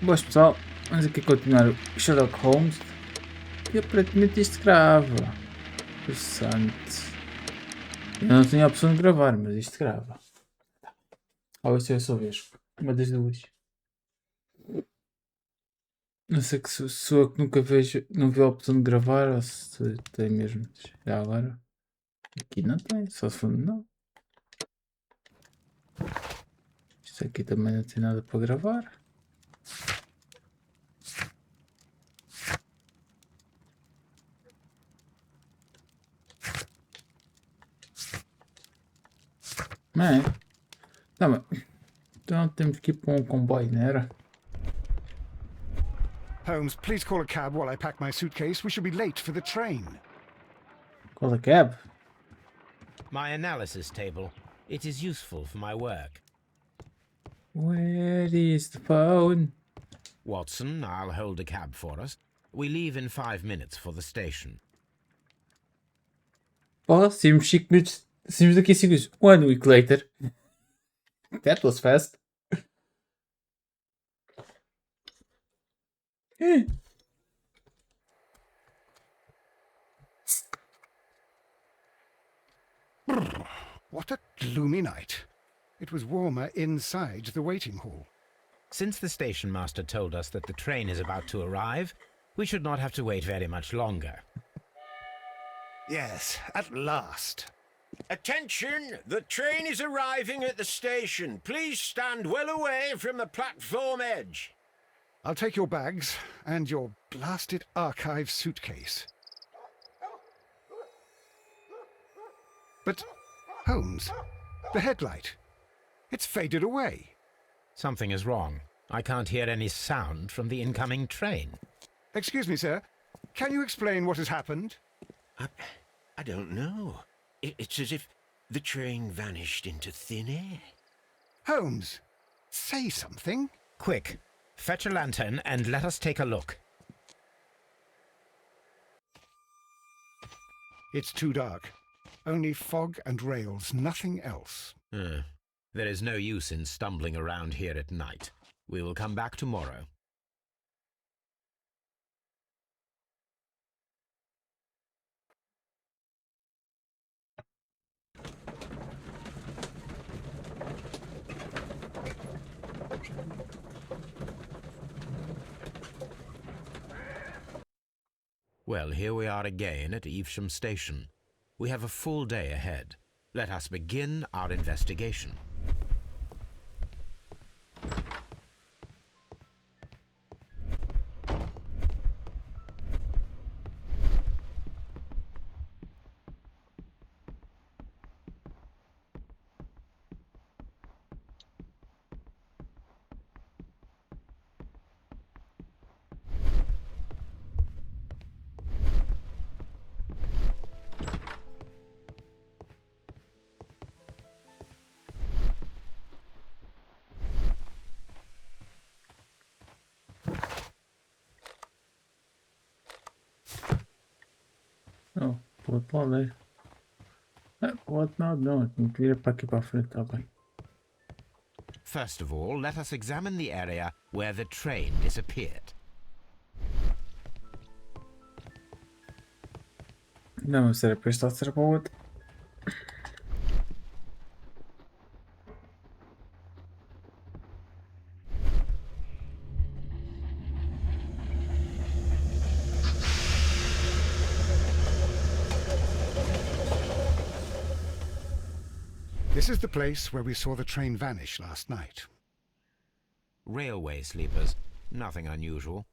Boas pessoal, vamos aqui continuar o Sherlock Holmes e aparentemente isto grava. Interessante. Eu não tenho a opção de gravar, mas isto grava. Ou isto é só vez. Uma das duas. Não sei que sou eu que nunca vejo, não vi a opção de gravar ou se tem mesmo. Já agora. Aqui não tem, só se for não. Isto aqui também não tem nada para gravar. Não é? Tá bem. Então temos que ir para um comboio, não era? Holmes, please call a cab while I pack my suitcase. We shall be late for the train. Qual a cab? My analysis table. It is useful for my work. Where is the phone? Watson, I'll hold a cab for us. We leave in 5 minutes for the station. Porra, saímos 5 minutos. Saímos daqui a 5 minutos. 1 week later. That was fast. What a gloomy night. It was warmer inside the waiting hall. Since the station master told us that the train is about to arrive, we should not have to wait very much longer. Yes, at last. Attention! The train is arriving at the station. Please stand well away from the platform edge. I'll take your bags and your blasted archive suitcase. But, Holmes, the headlight. It's faded away. Something is wrong. I can't hear any sound from the incoming train. Excuse me, sir. Can you explain what has happened? I don't know. It's as if the train vanished into thin air. Holmes, say something. Quick, fetch a lantern and let us take a look. It's too dark. Only fog and rails, nothing else. There is no use in stumbling around here at night. We will come back tomorrow. Well, here we are again at Evesham Station. We have a full day ahead. Let us begin our investigation. Não, pro outro lado aí. Pro outro lado não, tem que vir para aqui para a frente, tá bem. First of all, let us examine the area where the train disappeared. Não, se era para este lado, será para o outro. This is the place where we saw the train vanish last night. Railway sleepers. Nothing unusual.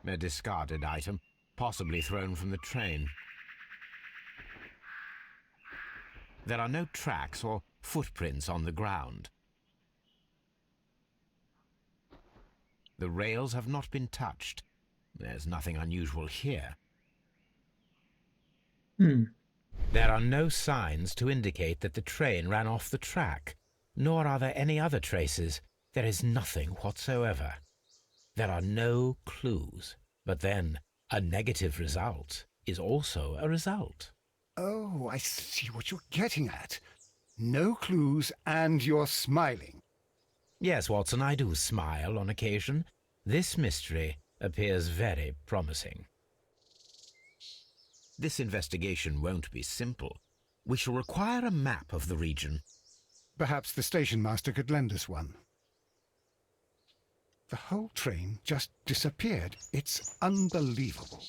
A discarded item, possibly thrown from the train. There are no tracks or footprints on the ground. The rails have not been touched. There's nothing unusual here. There are no signs to indicate that the train ran off the track, nor are there any other traces. There is nothing whatsoever. There are no clues. But then, a negative result is also a result. Oh, I see what you're getting at. No clues, and you're smiling. Yes, Watson, I do smile on occasion. This mystery appears very promising. This investigation won't be simple. We shall require a map of the region. Perhaps the station master could lend us one. The whole train just disappeared. It's unbelievable.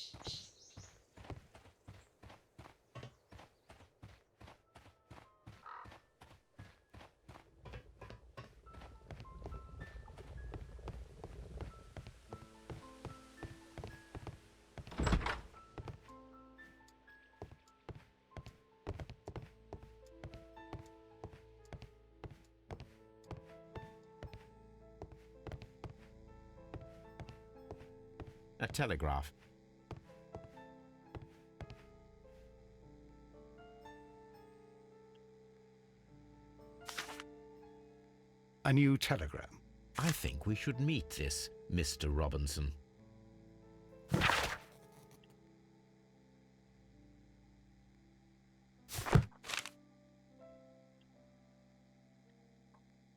A telegraph. A new telegram. I think we should meet this Mr. Robinson.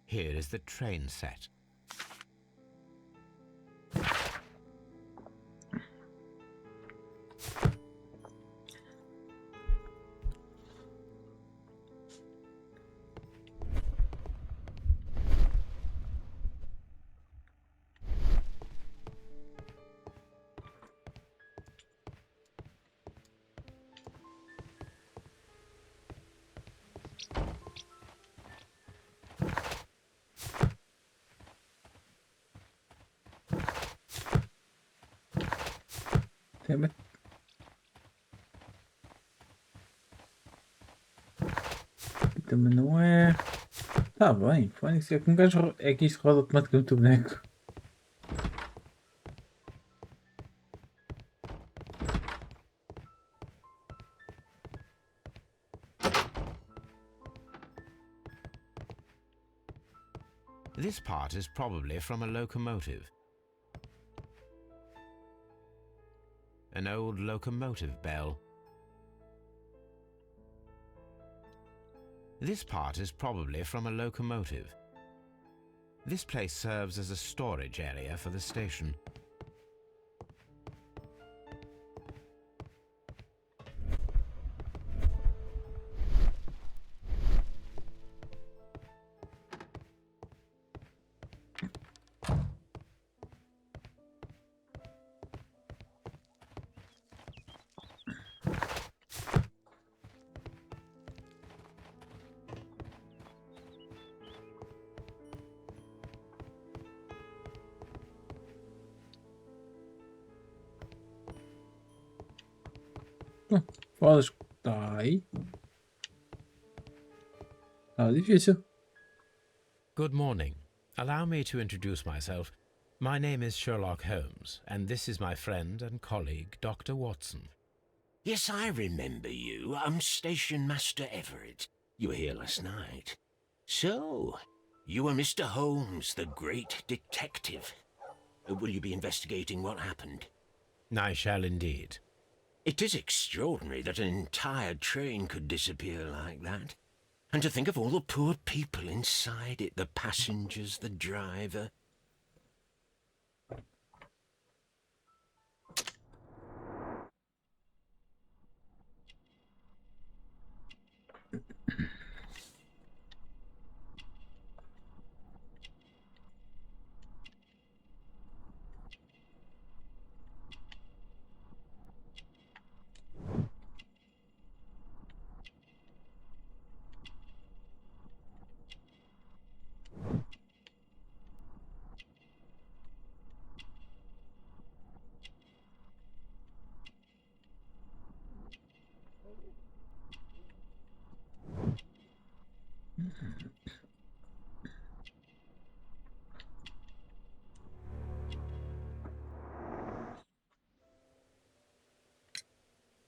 Here is the train set. Damn it. Também não é. Tá bem, Fónix, é que um gajo é que isto roda automaticamente o boneco. This part is probably from a locomotive. An old locomotive bell. This part is probably from a locomotive. This place serves as a storage area for the station. Fodas. Tá aí. Tá difícil. Good morning. Allow me to introduce myself. My name is Sherlock Holmes, and this is my friend and colleague, Dr. Watson. Yes, I remember you. I'm Station Master Everett. You were here last night. So, you were Mr. Holmes, the great detective. Will you be investigating what happened? I shall indeed. It is extraordinary that an entire train could disappear like that. And to think of all the poor people inside it, the passengers, the driver.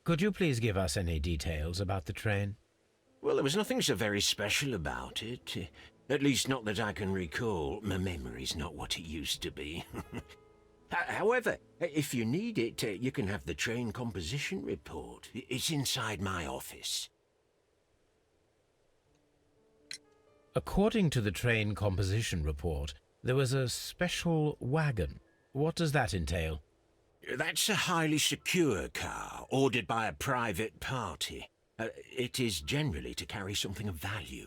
Could you please give us any details about the train? Well, there was nothing so very special about it. At least not that I can recall. My memory's not what it used to be. However, if you need it, you can have the train composition report. It's inside my office. According to the train composition report, there was a special wagon. What does that entail? That's a highly secure car, ordered by a private party. It is generally to carry something of value.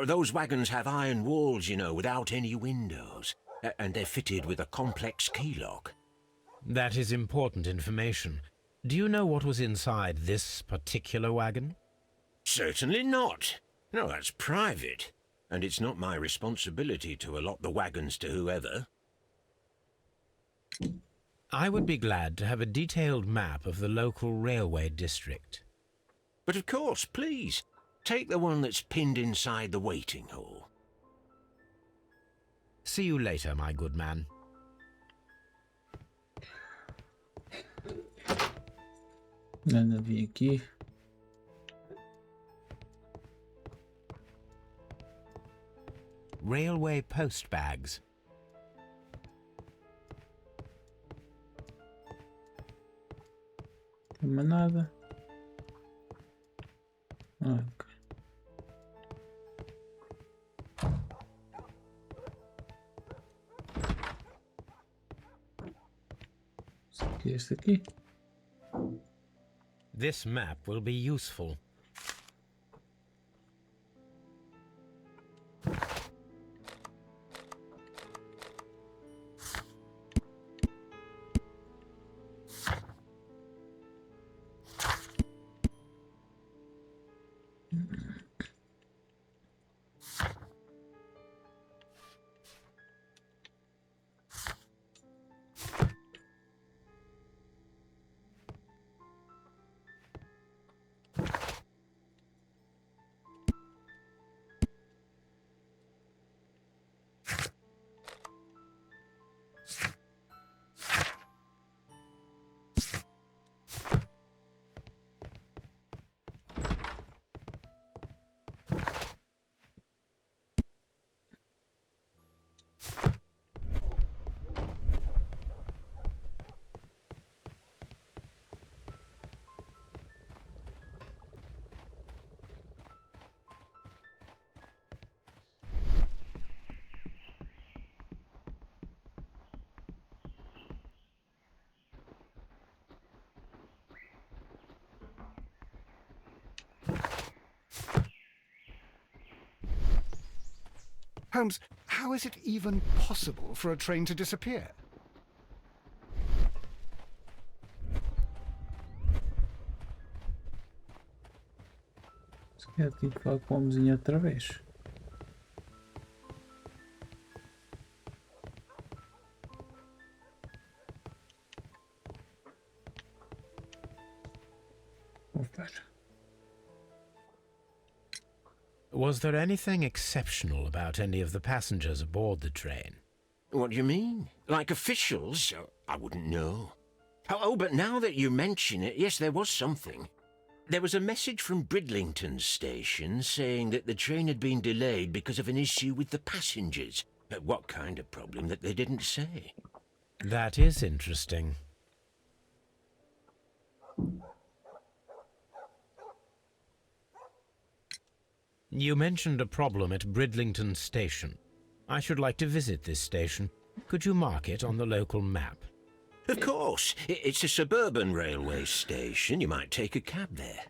Those wagons have iron walls, you know, without any windows, and they're fitted with a complex key lock. That is important information. Do you know what was inside this particular wagon? Certainly not. No, that's private, and it's not my responsibility to allot the wagons to whoever. I would be glad to have a detailed map of the local railway district. But of course, please, take the one that's pinned inside the waiting hall. See you later, my good man. Nada a vir aqui. Railway post bags. Não tem mais nada. Ok. Este aqui. This map will be useful. Holmes, how is it even possible for a train to disappear? Se calhar tenho que falar com a mozinha outra vez. Vou ver. Was there anything exceptional about any of the passengers aboard the train? What do you mean? Like officials? I wouldn't know. Oh, but now that you mention it, yes, there was something. There was a message from Bridlington station saying that the train had been delayed because of an issue with the passengers. What kind of problem that they didn't say? That is interesting. You mentioned a problem at Bridlington Station. I should like to visit this station. Could you mark it on the local map? Of course. It's a suburban railway station. You might take a cab there.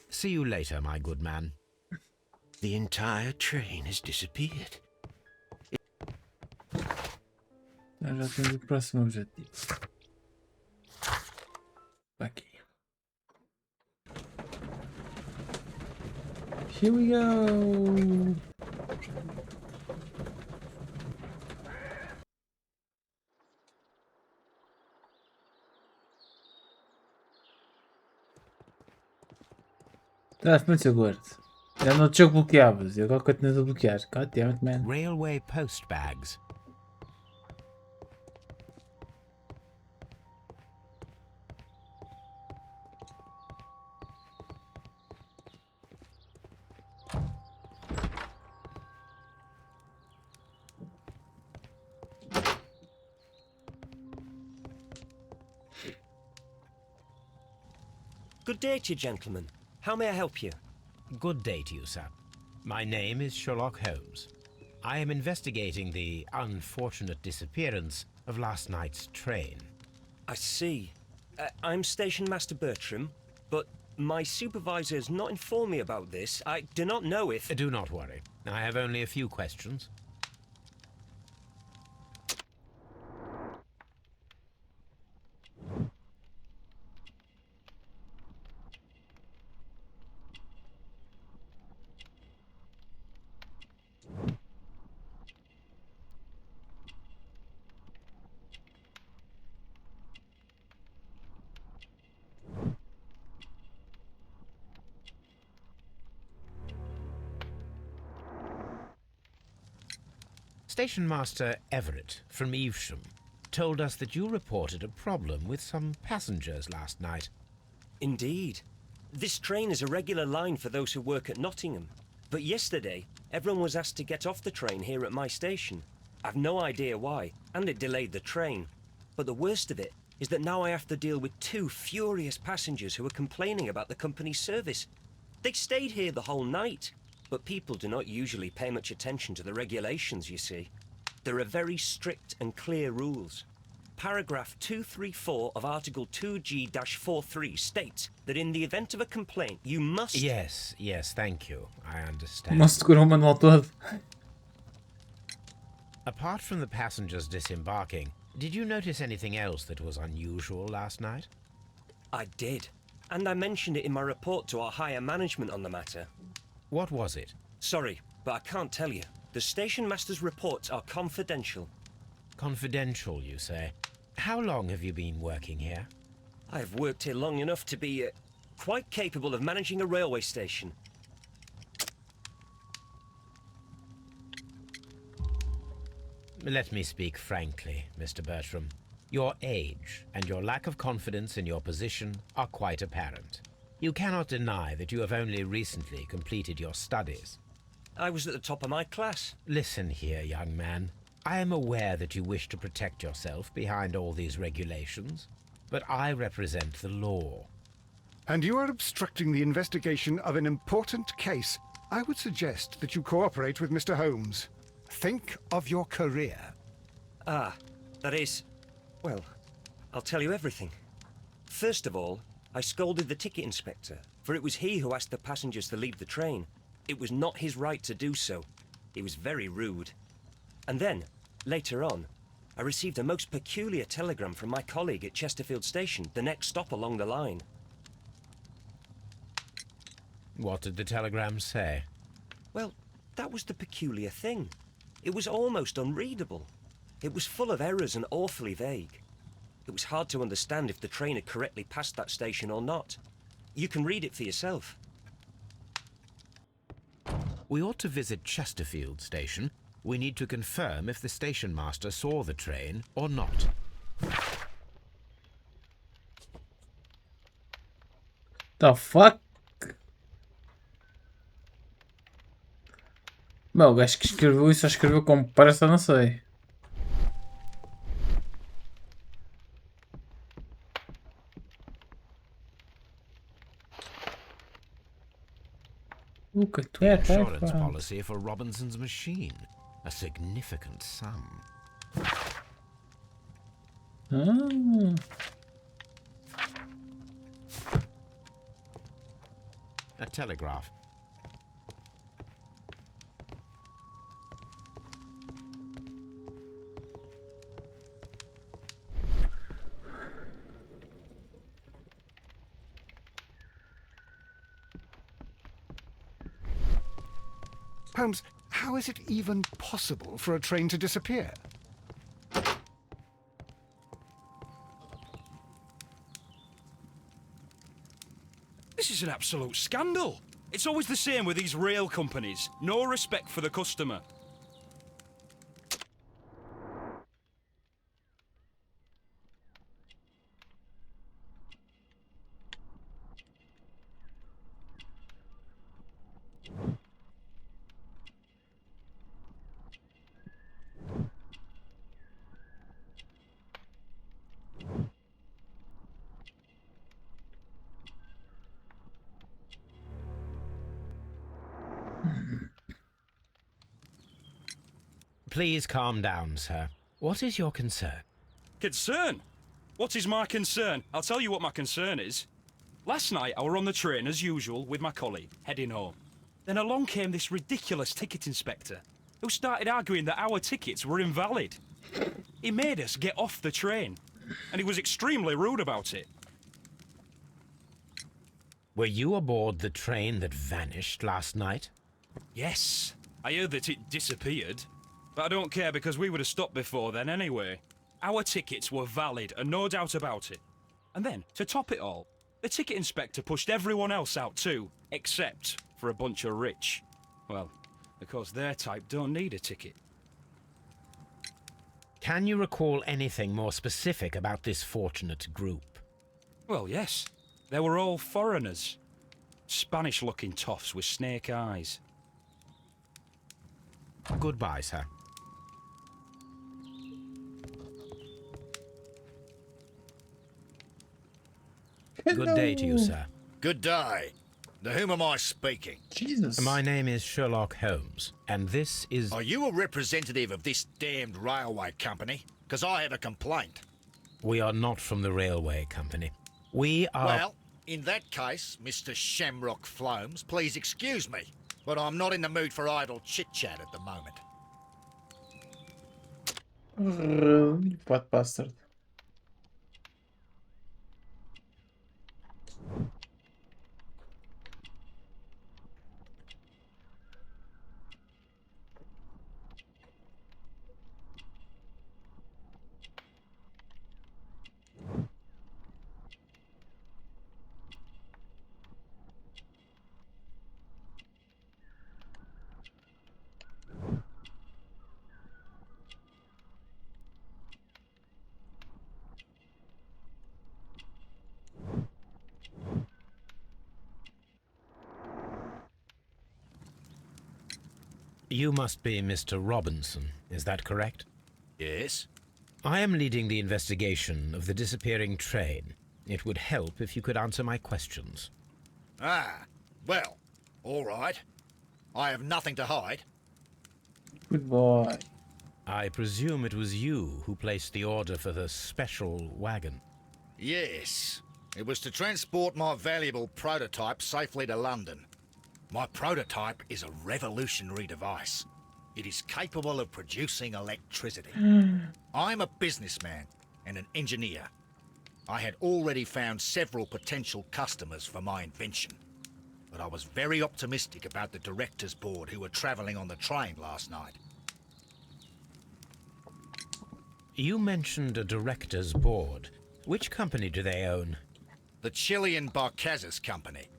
See you later, my good man. The entire train has disappeared. Então já temos o próximo objetivo. Aqui. Here we go! Traz-me seu gordo. Já no outro jogo bloqueavas e agora continuas a bloquear. God damn it, man. Railway post bags. Good day to you, gentlemen. How may I help you? Good day to you, sir. My name is Sherlock Holmes. I am investigating the unfortunate disappearance of last night's train. I see. I'm Station Master Bertram, but my supervisor has not informed me about this. I do not know if... Do not worry. I have only a few questions. Station Master Everett from Evesham told us that you reported a problem with some passengers last night. Indeed. This train is a regular line for those who work at Nottingham. But yesterday, everyone was asked to get off the train here at my station. I've no idea why, and it delayed the train. But the worst of it is that now I have to deal with 2 furious passengers who are complaining about the company's service. They stayed here the whole night, but people do not usually pay much attention to the regulations, you see. There are very strict and clear rules. Paragraph 234 of Article 2G-43 states that in the event of a complaint, you must... Yes, thank you. I understand. Não segurou o manual todo. Apart from the passengers disembarking, did you notice anything else that was unusual last night? I did, and I mentioned it in my report to our higher management on the matter. What was it? Sorry, but I can't tell you. The station master's reports are confidential. Confidential, you say? How long have you been working here? I have worked here long enough to be quite capable of managing a railway station. Let me speak frankly, Mr. Bertram. Your age and your lack of confidence in your position are quite apparent. You cannot deny that you have only recently completed your studies. I was at the top of my class. Listen here, young man. I am aware that you wish to protect yourself behind all these regulations, but I represent the law. And you are obstructing the investigation of an important case. I would suggest that you cooperate with Mr. Holmes. Think of your career. Ah, that is... Well, I'll tell you everything. First of all, I scolded the ticket inspector, for it was he who asked the passengers to leave the train. It was not his right to do so. He was very rude. And then, later on, I received a most peculiar telegram from my colleague at Chesterfield Station, the next stop along the line. What did the telegram say? Well, that was the peculiar thing. It was almost unreadable. It was full of errors and awfully vague. It was hard to understand if the train had correctly passed that station or not. You can read it for yourself. We ought to visit Chesterfield Station. We need to confirm if the station master saw the train or not. The fuck? Bom, o gajo que escreveu isso só escreveu como parece, eu não sei. Okay, Insurance policy for Robinson's machine. A significant sum. Ah. A telegraph. Holmes, how is it even possible for a train to disappear? This is an absolute scandal. It's always the same with these rail companies. No respect for the customer. Please calm down, sir. What is your concern? Concern? What is my concern? I'll tell you what my concern is. Last night I were on the train as usual with my colleague, heading home. Then along came this ridiculous ticket inspector, who started arguing that our tickets were invalid. He made us get off the train, and he was extremely rude about it. Were you aboard the train that vanished last night? Yes, I heard that it disappeared. But I don't care because we would have stopped before then anyway. Our tickets were valid and no doubt about it. And then, to top it all, the ticket inspector pushed everyone else out too, except for a bunch of rich. Well, because their type don't need a ticket. Can you recall anything more specific about this fortunate group? Well, yes. They were all foreigners. Spanish-looking toffs with snake eyes. Goodbye, sir. Good day to you, sir. Good day. To whom am I speaking? Jesus. My name is Sherlock Holmes, and this is... Are you a representative of this damned railway company? Because I have a complaint. We are not from the railway company. We are... Well, in that case, Mr. Shamrock Flomes, please excuse me, but I'm not in the mood for idle chit-chat at the moment. What bastard. You must be Mr. Robinson, is that correct? Yes? I am leading the investigation of the disappearing train. It would help if you could answer my questions. Ah, well, all right. I have nothing to hide. Good boy. I presume it was you who placed the order for the special wagon. Yes. It was to transport my valuable prototype safely to London. My prototype is a revolutionary device. It is capable of producing electricity. I'm a businessman and an engineer. I had already found several potential customers for my invention. But I was very optimistic about the directors' board who were travelling on the train last night. You mentioned a director's board. Which company do they own? The Chilean Barcazes Company.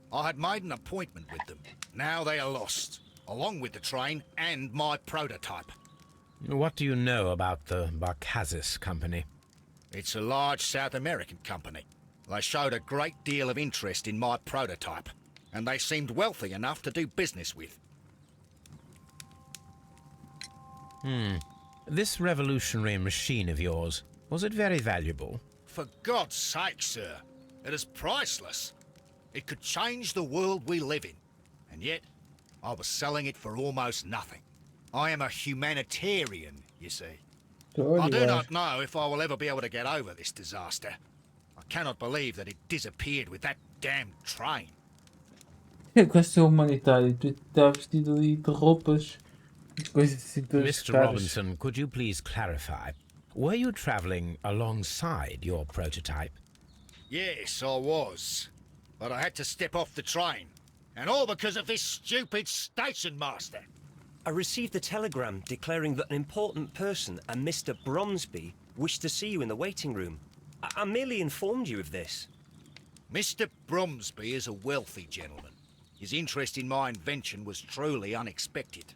I had made an appointment with them. Now they are lost, along with the train and my prototype. What do you know about the Barcazes Company? It's a large South American company. They showed a great deal of interest in my prototype, and they seemed wealthy enough to do business with. This revolutionary machine of yours, was it very valuable? For God's sake, sir, it is priceless. It could change the world we live in, and yet I was selling it for almost nothing. I am a humanitarian, you see. I do not know if I will ever be able to get over this disaster. I cannot believe that it disappeared with that damned train. Questo é humanitário. Tu está vestido ali de roupas, de coisas assim todas Mr. caras. Robinson, could you please clarify? Were you traveling alongside your prototype? Yes, I was. But I had to step off the train. And all because of this stupid station master. I received a telegram declaring that an important person, a Mr. Bromsby, wished to see you in the waiting room. I merely informed you of this. Mr. Bromsby is a wealthy gentleman. His interest in my invention was truly unexpected.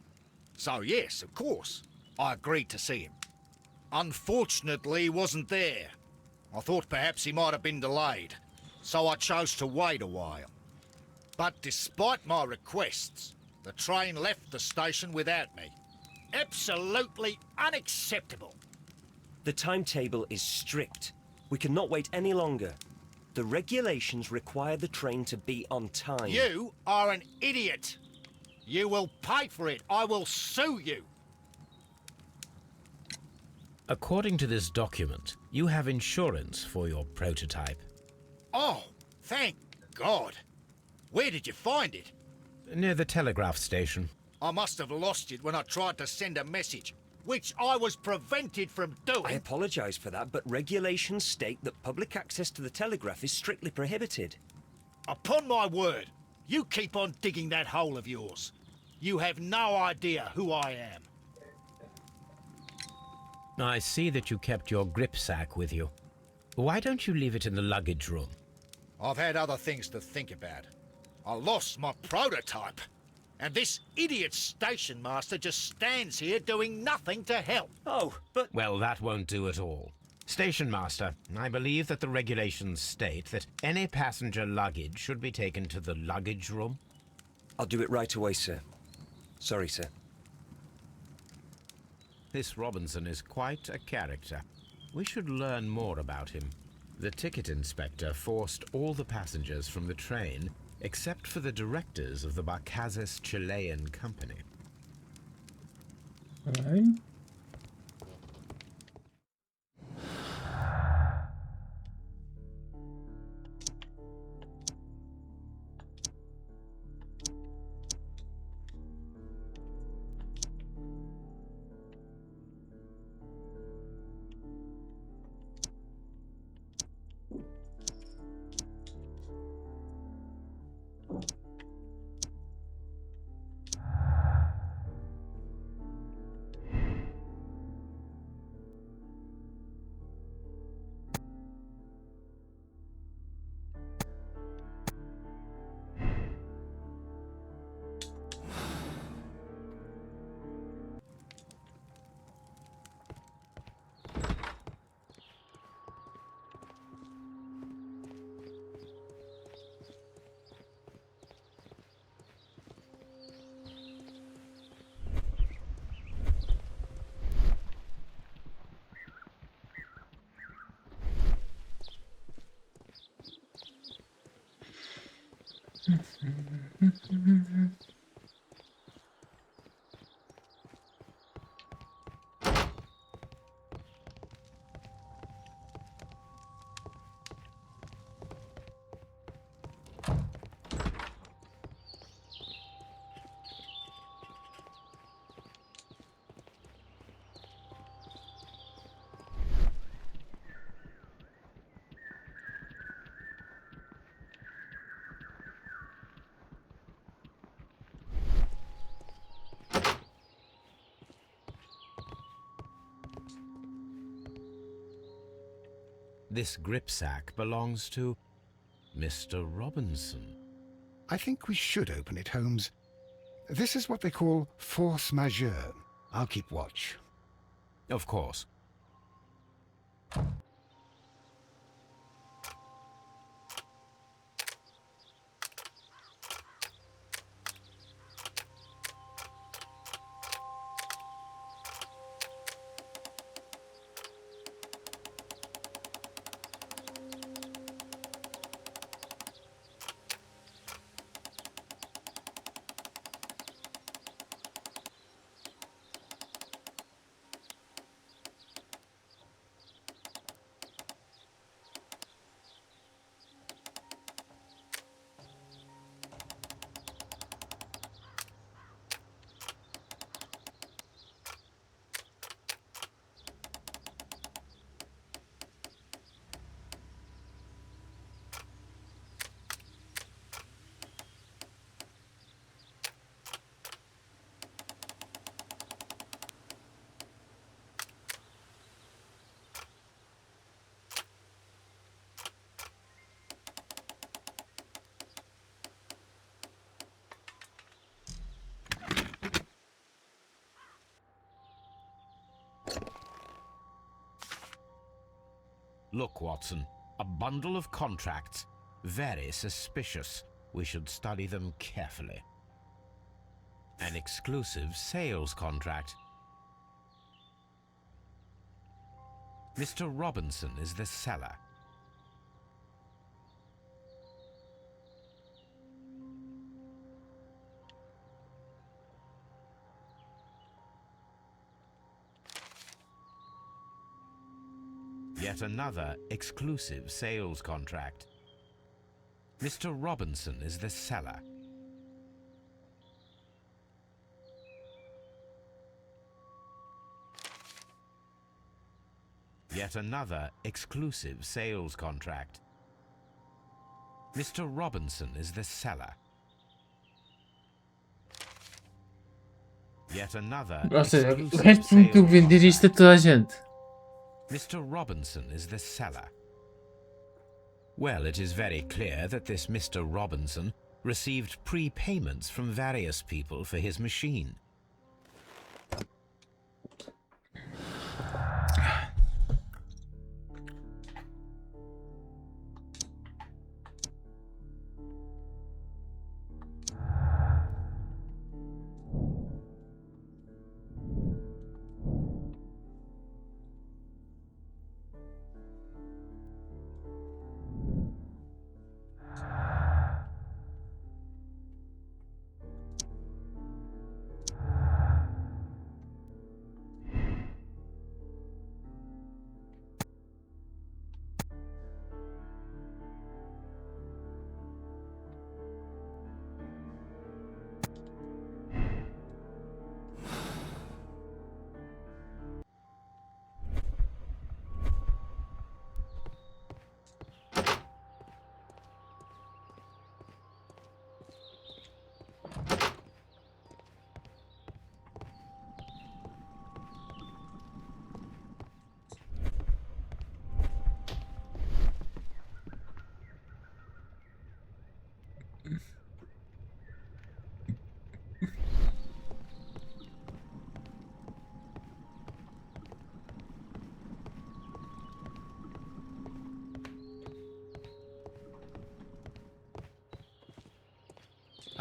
So yes, of course, I agreed to see him. Unfortunately, he wasn't there. I thought perhaps he might have been delayed, so I chose to wait a while. But despite my requests, the train left the station without me. Absolutely unacceptable. The timetable is strict. We cannot wait any longer. The regulations require the train to be on time. You are an idiot. You will pay for it. I will sue you. According to this document, you have insurance for your prototype. Oh, thank God. Where did you find it? Near the telegraph station. I must have lost it when I tried to send a message, which I was prevented from doing. I apologise for that, but regulations state that public access to the telegraph is strictly prohibited. Upon my word, you keep on digging that hole of yours. You have no idea who I am. I see that you kept your grip sack with you. Why don't you leave it in the luggage room? I've had other things to think about. I lost my prototype. And this idiot station master just stands here doing nothing to help. Oh, but... Well, that won't do at all. Station master, I believe that the regulations state that any passenger luggage should be taken to the luggage room. I'll do it right away, sir. Sorry, sir. This Robinson is quite a character. We should learn more about him. The ticket inspector forced all the passengers from the train except for the directors of the Barcazes Chilean company. Right. This gripsack belongs to Mr. Robinson. I think we should open it, Holmes. This is what they call force majeure. I'll keep watch. Of course. Look, Watson, a bundle of contracts. Very suspicious. We should study them carefully. An exclusive sales contract. Mr. Robinson is the seller. Yet another exclusive sales contract. Mr. Robinson is the seller. Yet another exclusive sales contract. Mr. Robinson is the seller. Yet another Ou seja, exclusive resta-me tu sales vender isto a contract. toda a gente. Mr. Robinson is the seller. Well, it is very clear that this Mr. Robinson received prepayments from various people for his machine.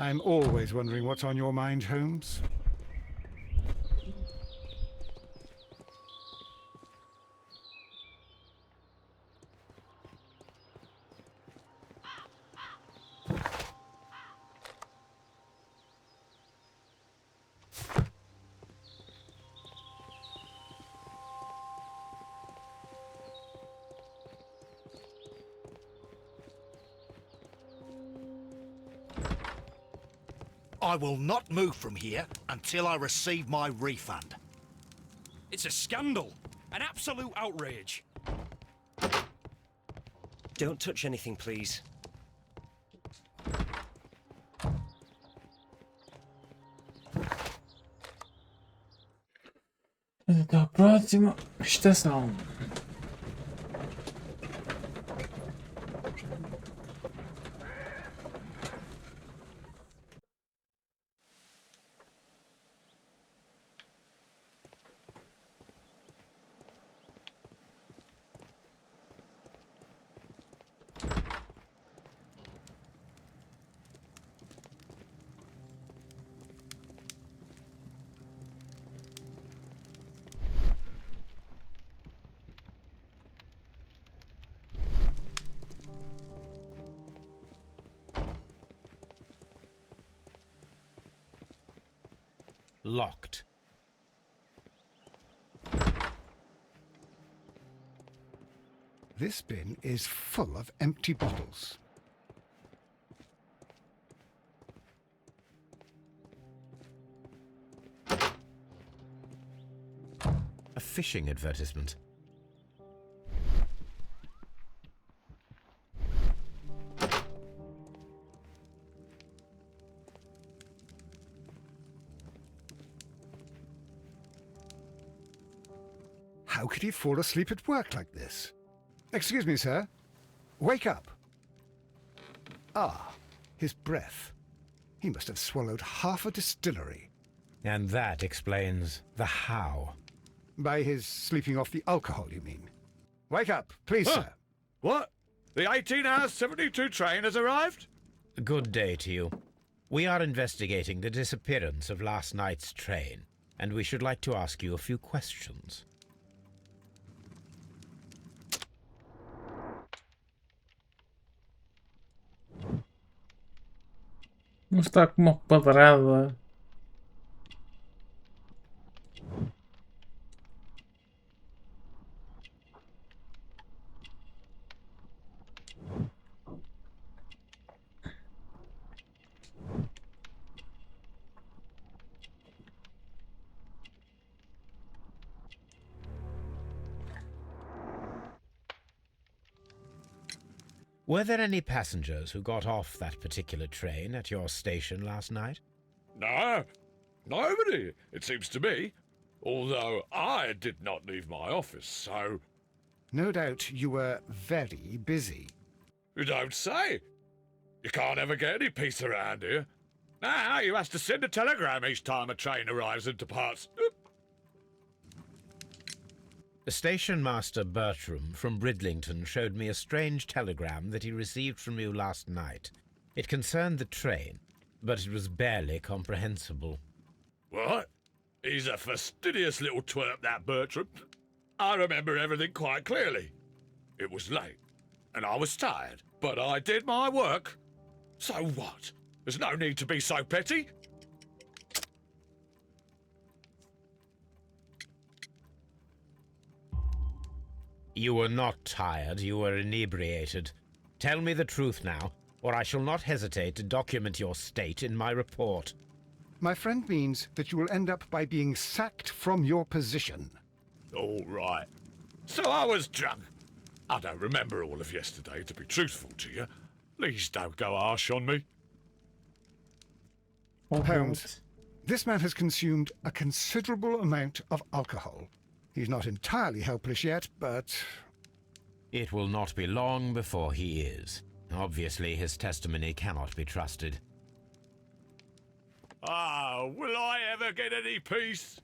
I'm always wondering what's on your mind, Holmes. I will not move from here until I receive my refund. It's a scandal. An absolute outrage. Don't touch anything, please. Até a próxima estação. Locked. This bin is full of empty bottles. A fishing advertisement. How could he fall asleep at work like this? Excuse me, sir. Wake up. Ah, his breath. He must have swallowed half a distillery. And that explains the how. By his sleeping off the alcohol, you mean? Wake up, please, Huh. sir. What? The 18-hour 72 train has arrived? Good day to you. We are investigating the disappearance of last night's train, and we should like to ask you a few questions. Não está com uma padrada. Were there any passengers who got off that particular train at your station last night? No, nobody, it seems to me. Although I did not leave my office, so... No doubt you were very busy. You don't say. You can't ever get any peace around here. Now you have to send a telegram each time a train arrives and departs. Station Master Bertram from Bridlington showed me a strange telegram that he received from you last night. It concerned the train, but it was barely comprehensible. What? He's a fastidious little twerp, that Bertram. I remember everything quite clearly. It was late, and I was tired, but I did my work. So what? There's no need to be so petty. You were not tired, you were inebriated. Tell me the truth now, or I shall not hesitate to document your state in my report. My friend means that you will end up by being sacked from your position. All right. So I was drunk. I don't remember all of yesterday, to be truthful to you. Please don't go harsh on me. Holmes, this man has consumed a considerable amount of alcohol. He's not entirely helpless yet, but... It will not be long before he is. Obviously, his testimony cannot be trusted. Ah, will I ever get any peace?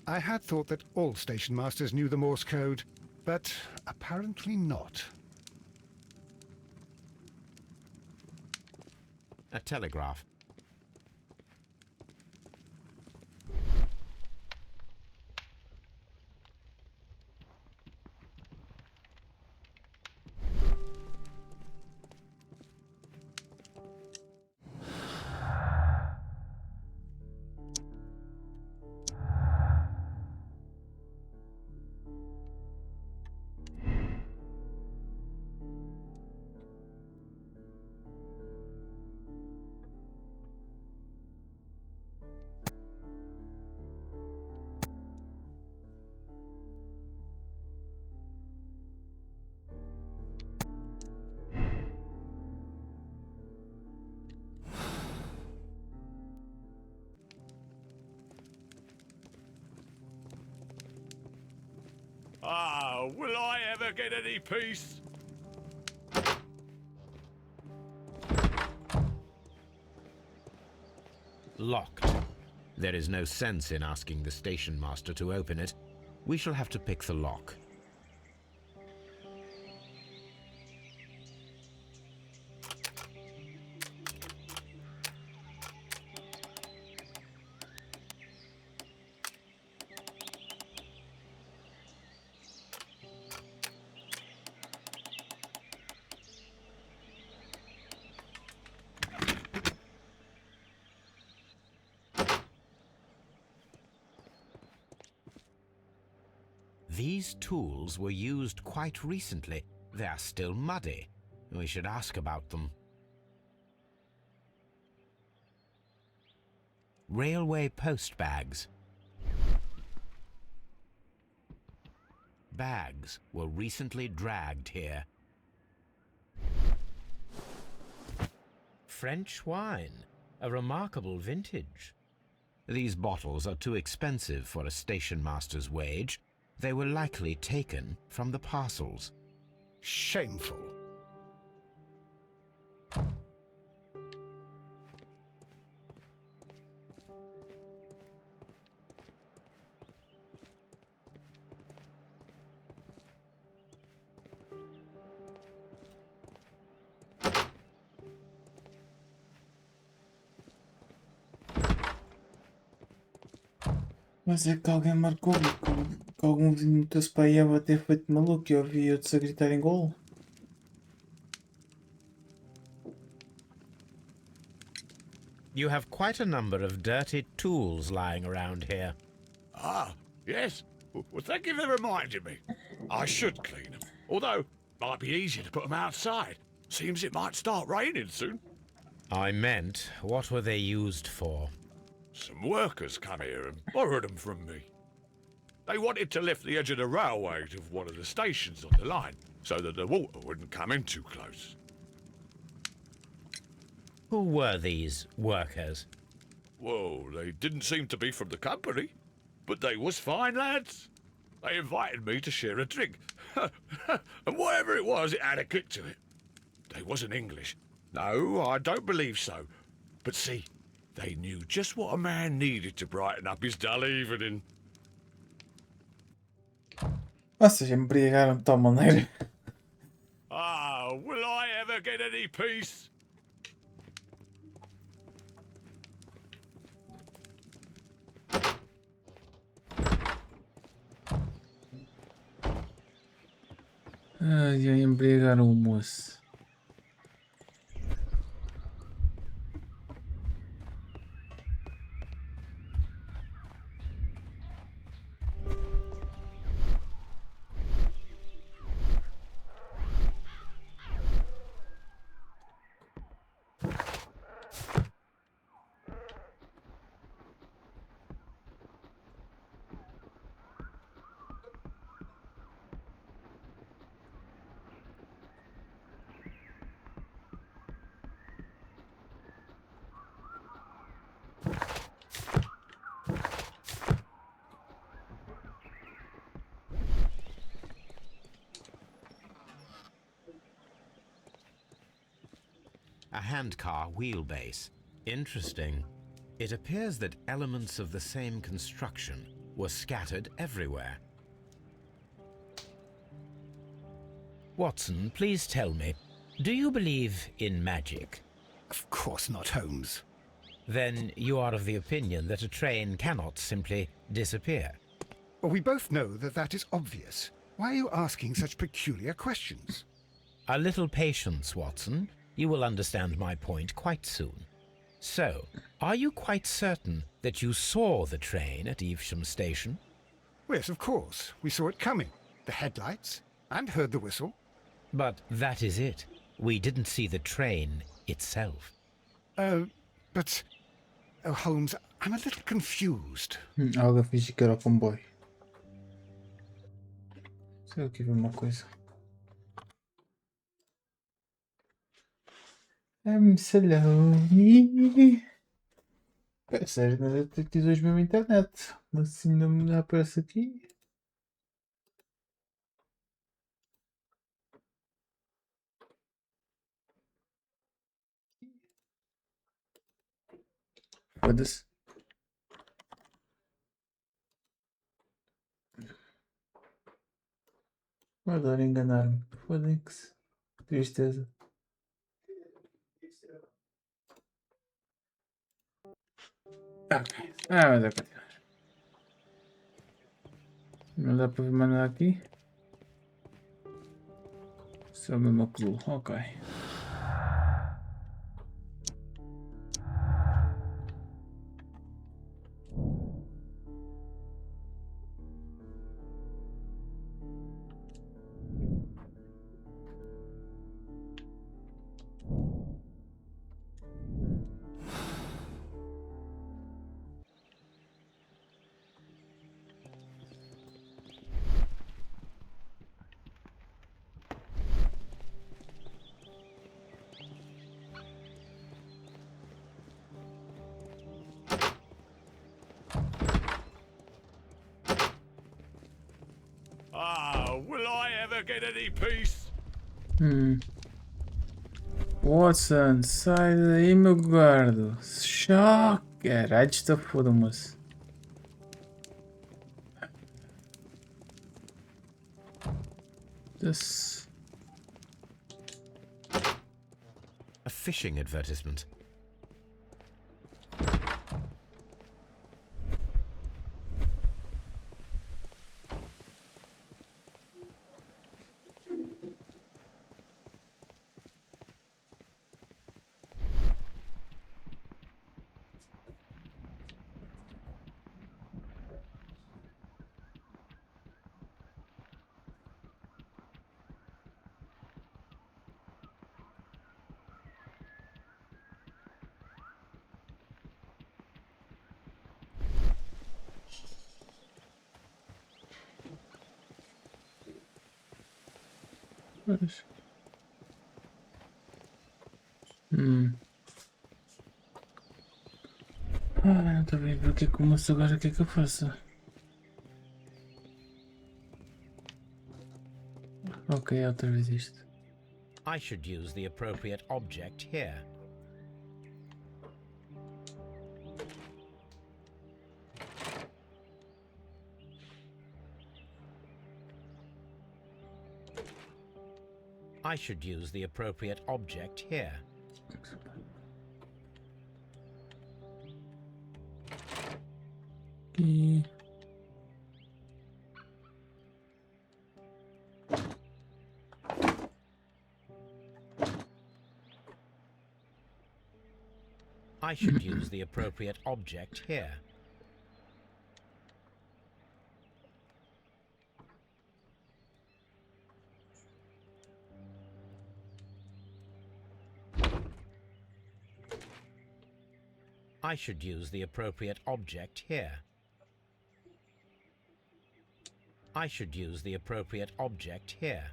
I had thought that all station masters knew the Morse code, but apparently not. A telegraph. Ah, will I ever get any peace? Locked. There is no sense in asking the station master to open it. We shall have to pick the lock. These tools were used quite recently. They are still muddy. We should ask about them. Railway post bags. Bags were recently dragged here. French wine, a remarkable vintage. These bottles are too expensive for a station master's wage. They were likely taken from the parcels. Shameful. Mas é que alguém marcou que algum vizinho meteu-se para aí a bater feito maluco e eu ouvi outros a gritar em golo. You have quite a number of dirty tools lying around here. Ah, yes. Well, thank you for reminding me. I should clean them. Although, it might be easier to put them outside. Seems it might start raining soon. I meant, what were they used for? Some workers come here and borrowed them from me. They wanted to lift the edge of the railway to one of the stations on the line, so that the water wouldn't come in too close. Who were these workers? Well, they didn't seem to be from the company, but they was fine lads. They invited me to share a drink, and whatever it was, it had a kick to it. They wasn't English. No, I don't believe so. But see, they knew just what a man needed to brighten up his dull evening. Ou seja, embriagaram de tal maneira. Ah, will I ever get any peace? Ai, ai, embriagaram o moço. A handcar wheelbase. Interesting. It appears that elements of the same construction were scattered everywhere. Watson, please tell me, do you believe in magic? Of course not, Holmes. Then you are of the opinion that a train cannot simply disappear. Well, we both know that that is obvious. Why are you asking such peculiar questions? A little patience, Watson. You will understand my point quite soon. So, are you quite certain that you saw the train at Evesham Station? Yes, of course. We saw it coming. The headlights, and heard the whistle. But that is it. We didn't see the train itself. But... Oh, Holmes, I'm a little confused. Alguém finge que era o comboio. Sei aqui ver uma coisa. Salome. É sério, não deve ter tido hoje mesmo internet. Mas assim não me aparece aqui. Foda-se. Adoro enganar-me. Foda-se. Tristeza. Ok. Mas é continuar. Não dá para ver mais nada aqui. Só o mesmo clue. Ok. Ah, will I ever get any peace? Watson, sai daí, meu guardo. Choque. Caralho, está foda, moço. This. A fishing advertisement. Pois. Ah, não estou bem porque começo agora, o que é que eu faço? Ok, outra vez isto. I should use the appropriate object here. I should use the appropriate object here. E... I should use the appropriate object here. I should use the appropriate object here. I should use the appropriate object here.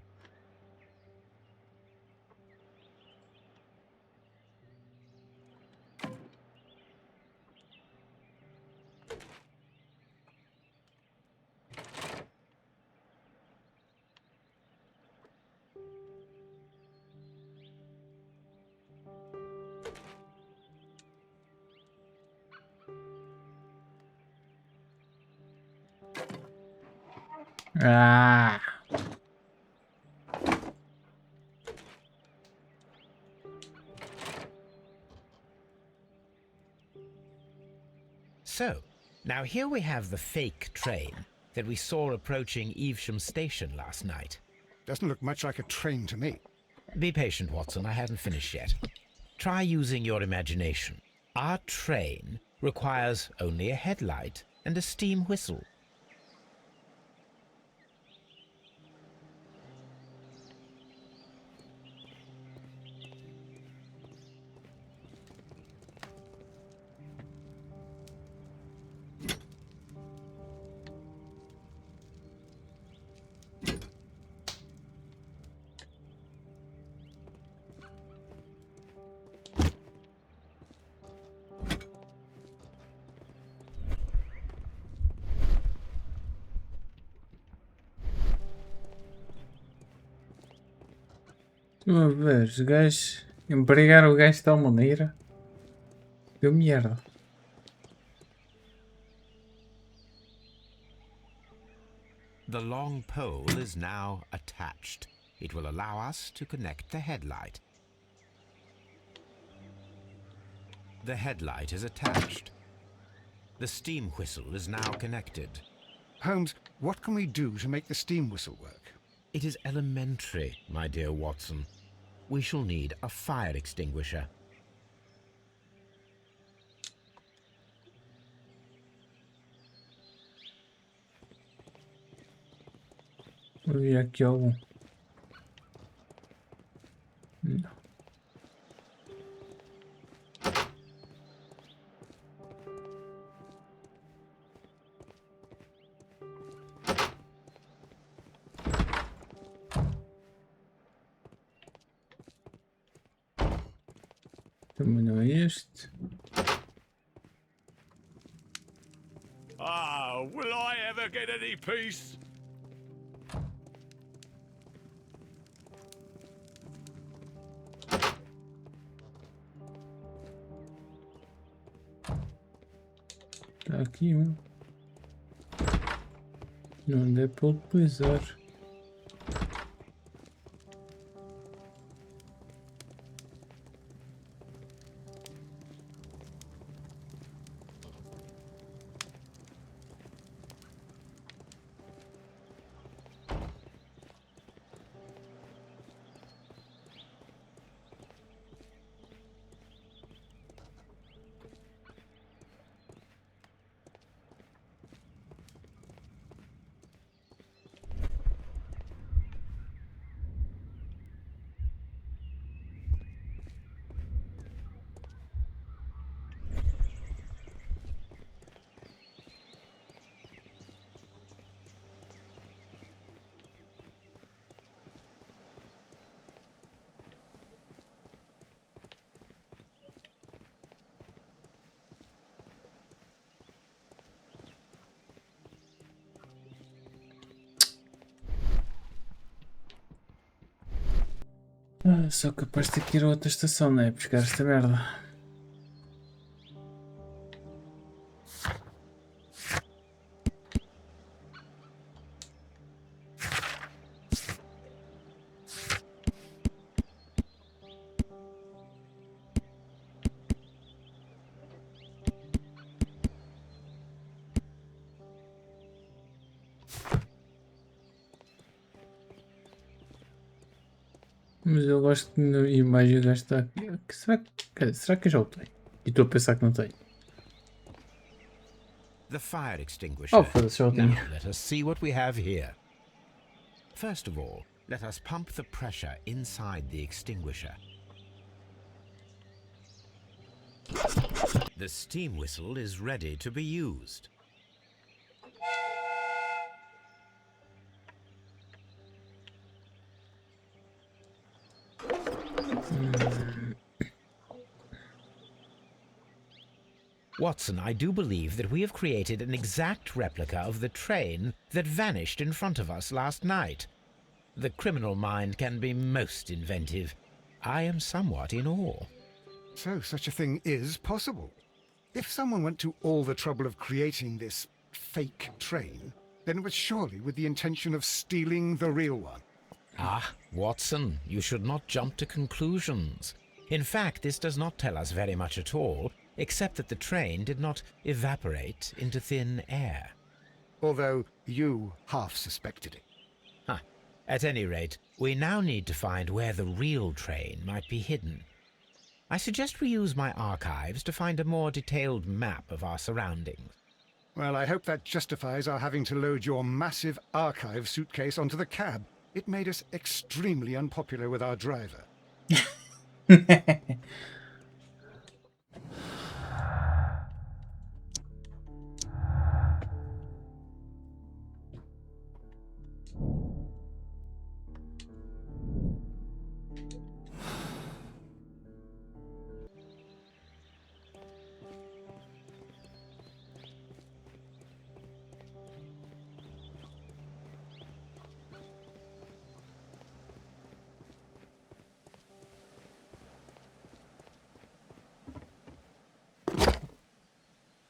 Ah! So, now here we have the fake train that we saw approaching Evesham station last night. Doesn't look much like a train to me. Be patient, Watson, I haven't finished yet. Try using your imagination. Our train requires only a headlight and a steam whistle. Estou a ver, os gajos empregaram o gajo de tal maneira. Deu merda. The long pole is now attached. It will allow us to connect the headlight. The headlight is attached. The steam whistle is now connected. Holmes, what can we do to make the steam whistle work? It is elementary, my dear Watson. We shall need a fire extinguisher. Vou ver aqui algum. Não. Também não é este. Ah, will I ever get any peace? Está aqui um. Não dá para utilizar. Só capaz de ter que ir a outra estação, não é? Buscar esta merda. Mas eu gosto que na imagem o gajo está aqui. Será que eu já o tenho? E estou a pensar que não tenho. The fire extinguisher. Oh, foda-se, já o Now, tinha. let us see what we have here. First of all, let us pump the pressure inside the extinguisher. The steam whistle is ready to be used. Watson, I do believe that we have created an exact replica of the train that vanished in front of us last night. The criminal mind can be most inventive. I am somewhat in awe. So such a thing is possible. If someone went to all the trouble of creating this fake train, then it was surely with the intention of stealing the real one. Ah, Watson, you should not jump to conclusions. In fact, this does not tell us very much at all, except that the train did not evaporate into thin air. Although you half suspected it. Huh. At any rate, we now need to find where the real train might be hidden. I suggest we use my archives to find a more detailed map of our surroundings. Well, I hope that justifies our having to load your massive archive suitcase onto the cab. It made us extremely unpopular with our driver.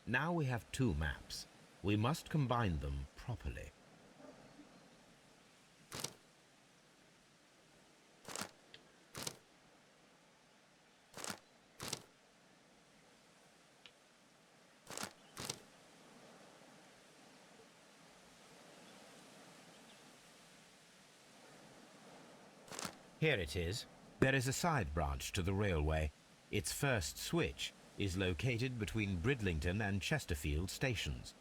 Now we have two maps. We must combine them properly. Here it is. There is a side branch to the railway. Its first switch is located between Bridlington and Chesterfield stations.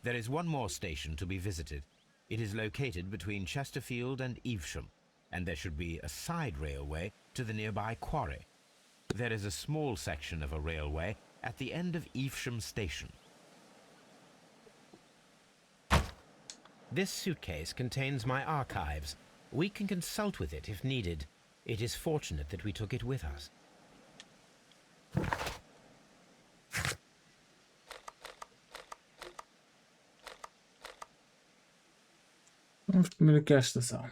There is one more station to be visited. It is located between Chesterfield and Evesham, and there should be a side railway to the nearby quarry. There is a small section of a railway at the end of Evesham station. This suitcase contains my archives. We can consult with it if needed. It is fortunate that we took it with us. Vamos primeiro aqui à estação.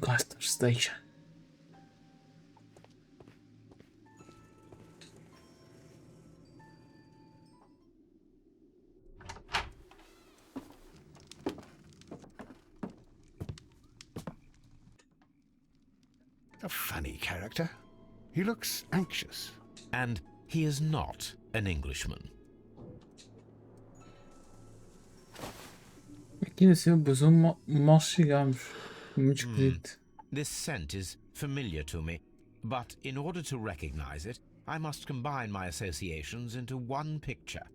Caster Station. A funny character. He looks anxious. And he is not an Englishman. Aqui na Silva mal chegamos. Muito esquisito. This scent is familiar to me, but in order to recognize it, I must combine my associations into one picture.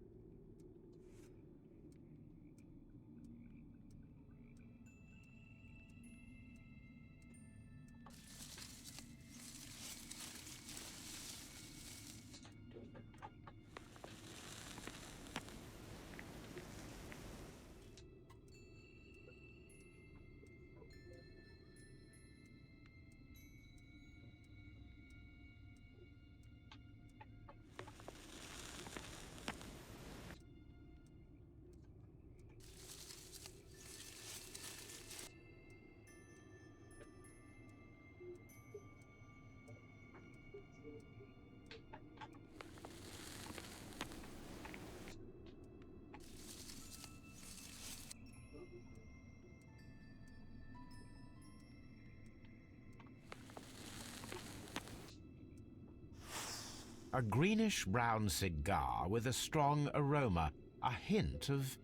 A greenish-brown cigar with a strong aroma, a hint of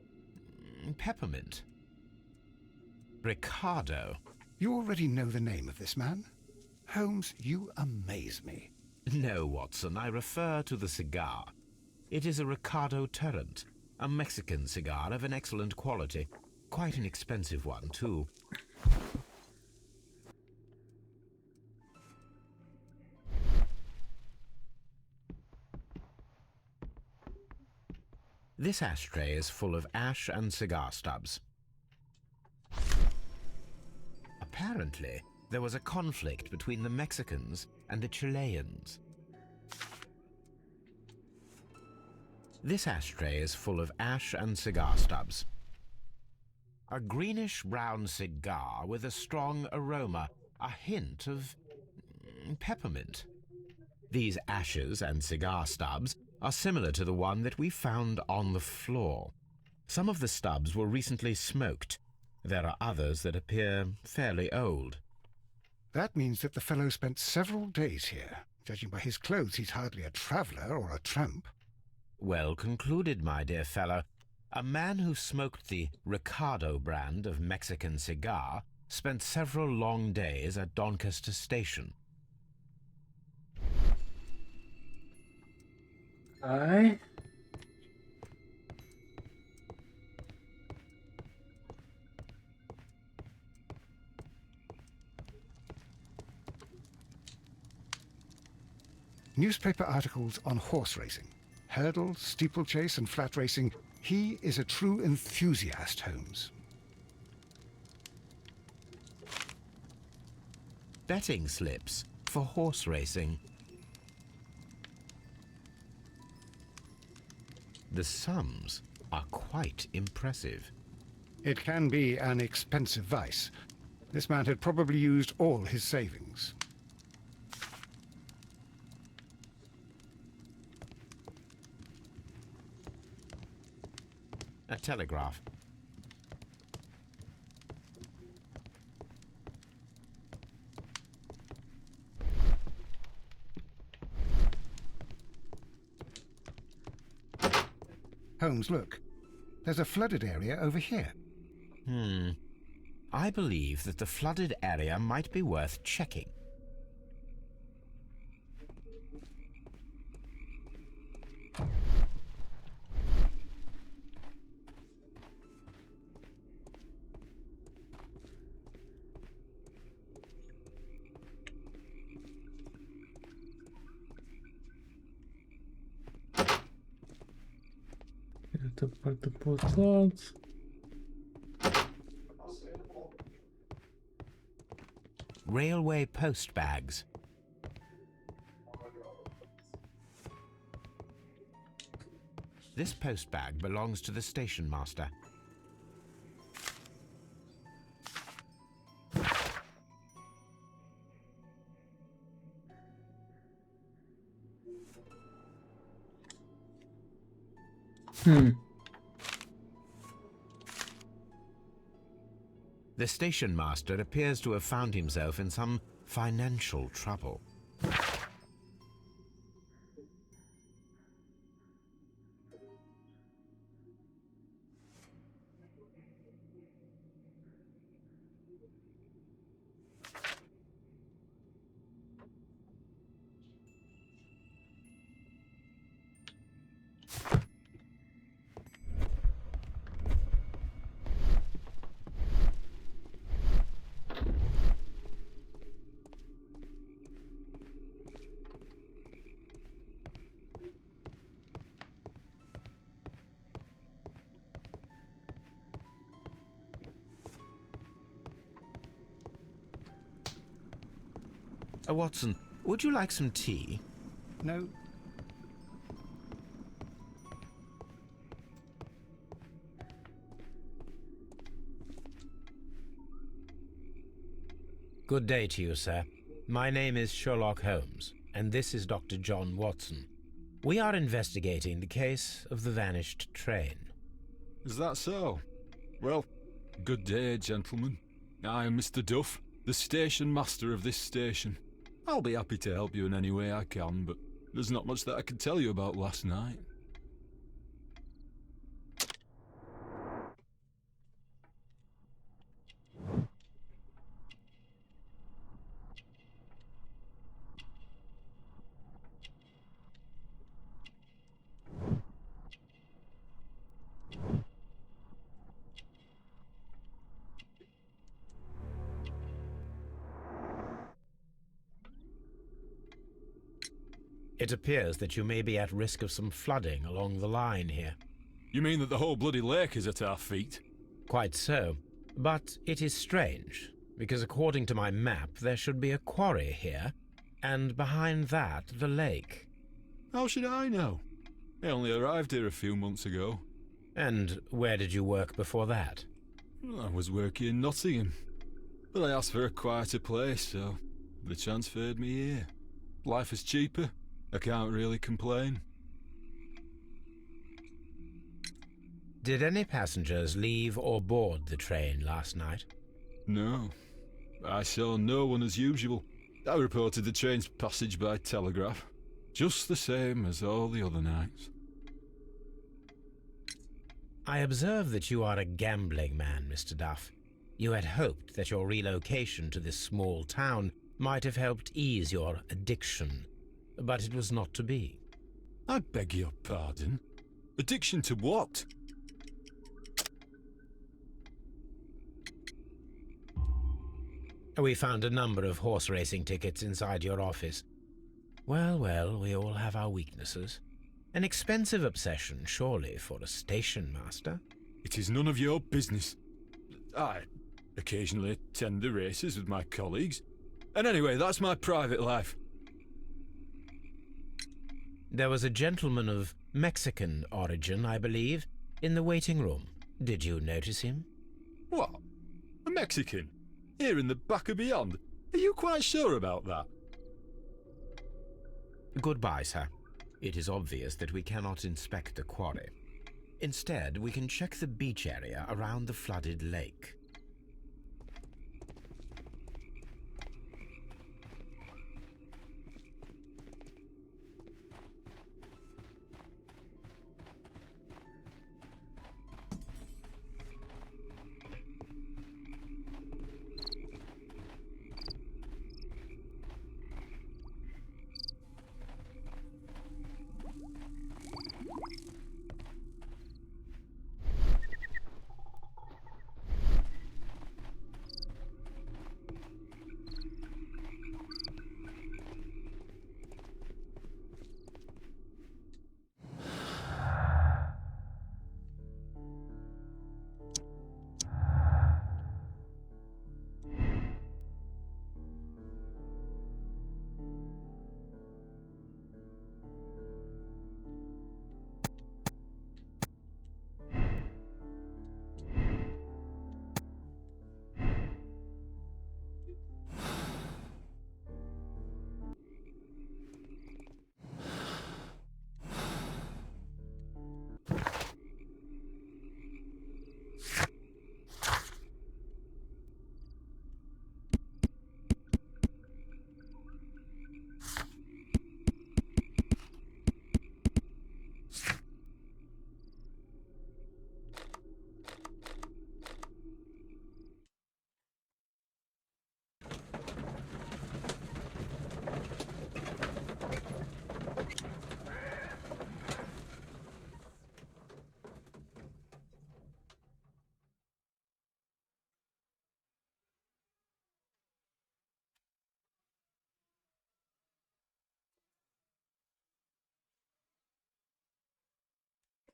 peppermint. Ricardo. You already know the name of this man? Holmes, you amaze me. No, Watson, I refer to the cigar. It is a Ricardo Turrent, a Mexican cigar of an excellent quality. Quite an expensive one, too. This ashtray is full of ash and cigar stubs. Apparently, there was a conflict between the Mexicans and the Chileans. This ashtray is full of ash and cigar stubs. A greenish-brown cigar with a strong aroma, a hint of peppermint. These ashes and cigar stubs are similar to the one that we found on the floor. Some of the stubs were recently smoked. There are others that appear fairly old. That means that the fellow spent several days here. Judging by his clothes, he's hardly a traveller or a tramp. Well concluded, my dear fellow. A man who smoked the Ricardo brand of Mexican cigar spent several long days at Doncaster Station. Aye. Newspaper articles on horse racing. Hurdle, steeplechase and flat racing. He is a true enthusiast, Holmes. Betting slips for horse racing. The sums are quite impressive. It can be an expensive vice. This man had probably used all his savings. A telegraph. Holmes, look. There's a flooded area over here. I believe that the flooded area might be worth checking. Outra parte para o outro lado. Railway post bags. This post bag belongs to the station master. The station master appears to have found himself in some financial trouble. Watson, would you like some tea? No. Good day to you, sir. My name is Sherlock Holmes, and this is Dr. John Watson. We are investigating the case of the vanished train. Is that so? Well, good day, gentlemen. I am Mr. Duff, the station master of this station. I'll be happy to help you in any way I can, but There's not much that I can tell you about last night. It appears that you may be at risk of some flooding along the line here. You mean that the whole bloody lake is at our feet? Quite so. But it is strange, because according to my map, there should be a quarry here, and behind that, the lake. How should I know? I only arrived here a few months ago. And where did you work before that? I was working in Nottingham, but I asked for a quieter place, so they transferred me here. Life is cheaper. I can't really complain. Did any passengers leave or board the train last night? No. I saw no one as usual. I reported the train's passage by telegraph, just the same as all the other nights. I observe that you are a gambling man, Mr. Duff. You had hoped that your relocation to this small town might have helped ease your addiction, but it was not to be. I beg your pardon? Addiction to what? We found a number of horse racing tickets inside your office. Well, well, we all have our weaknesses. An expensive obsession, surely, for a station master. It is none of your business. I occasionally attend the races with my colleagues. And anyway, that's my private life. There was a gentleman of Mexican origin, I believe, in the waiting room. Did you notice him? What? A Mexican? Here in the back of beyond? Are you quite sure about that? Goodbye, sir. It is obvious that we cannot inspect the quarry. Instead, we can check the beach area around the flooded lake.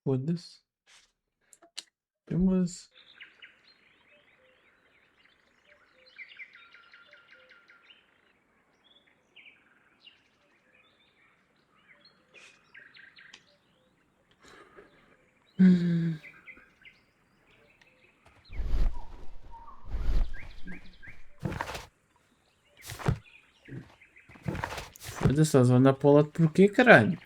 Foda-se. Mas. Foda-se, estás a andar para o lado porquê, caralho?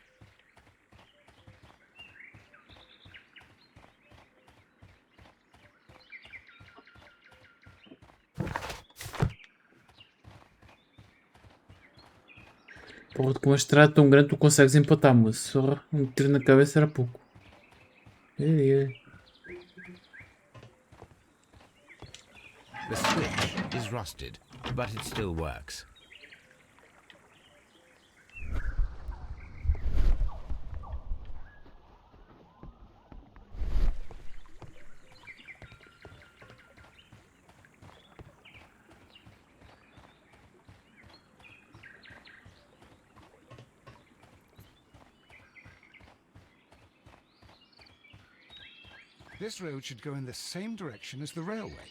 Porra, com uma estrada tão grande tu consegues empatar, mas só um tiro na cabeça era pouco. Ei. The switch is rusted, but it still works. This road should go in the same direction as the railway.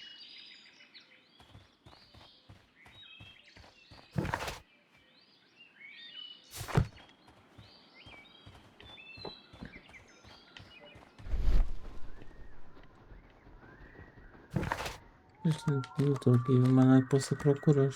Eu estou aqui, mas não posso procurar.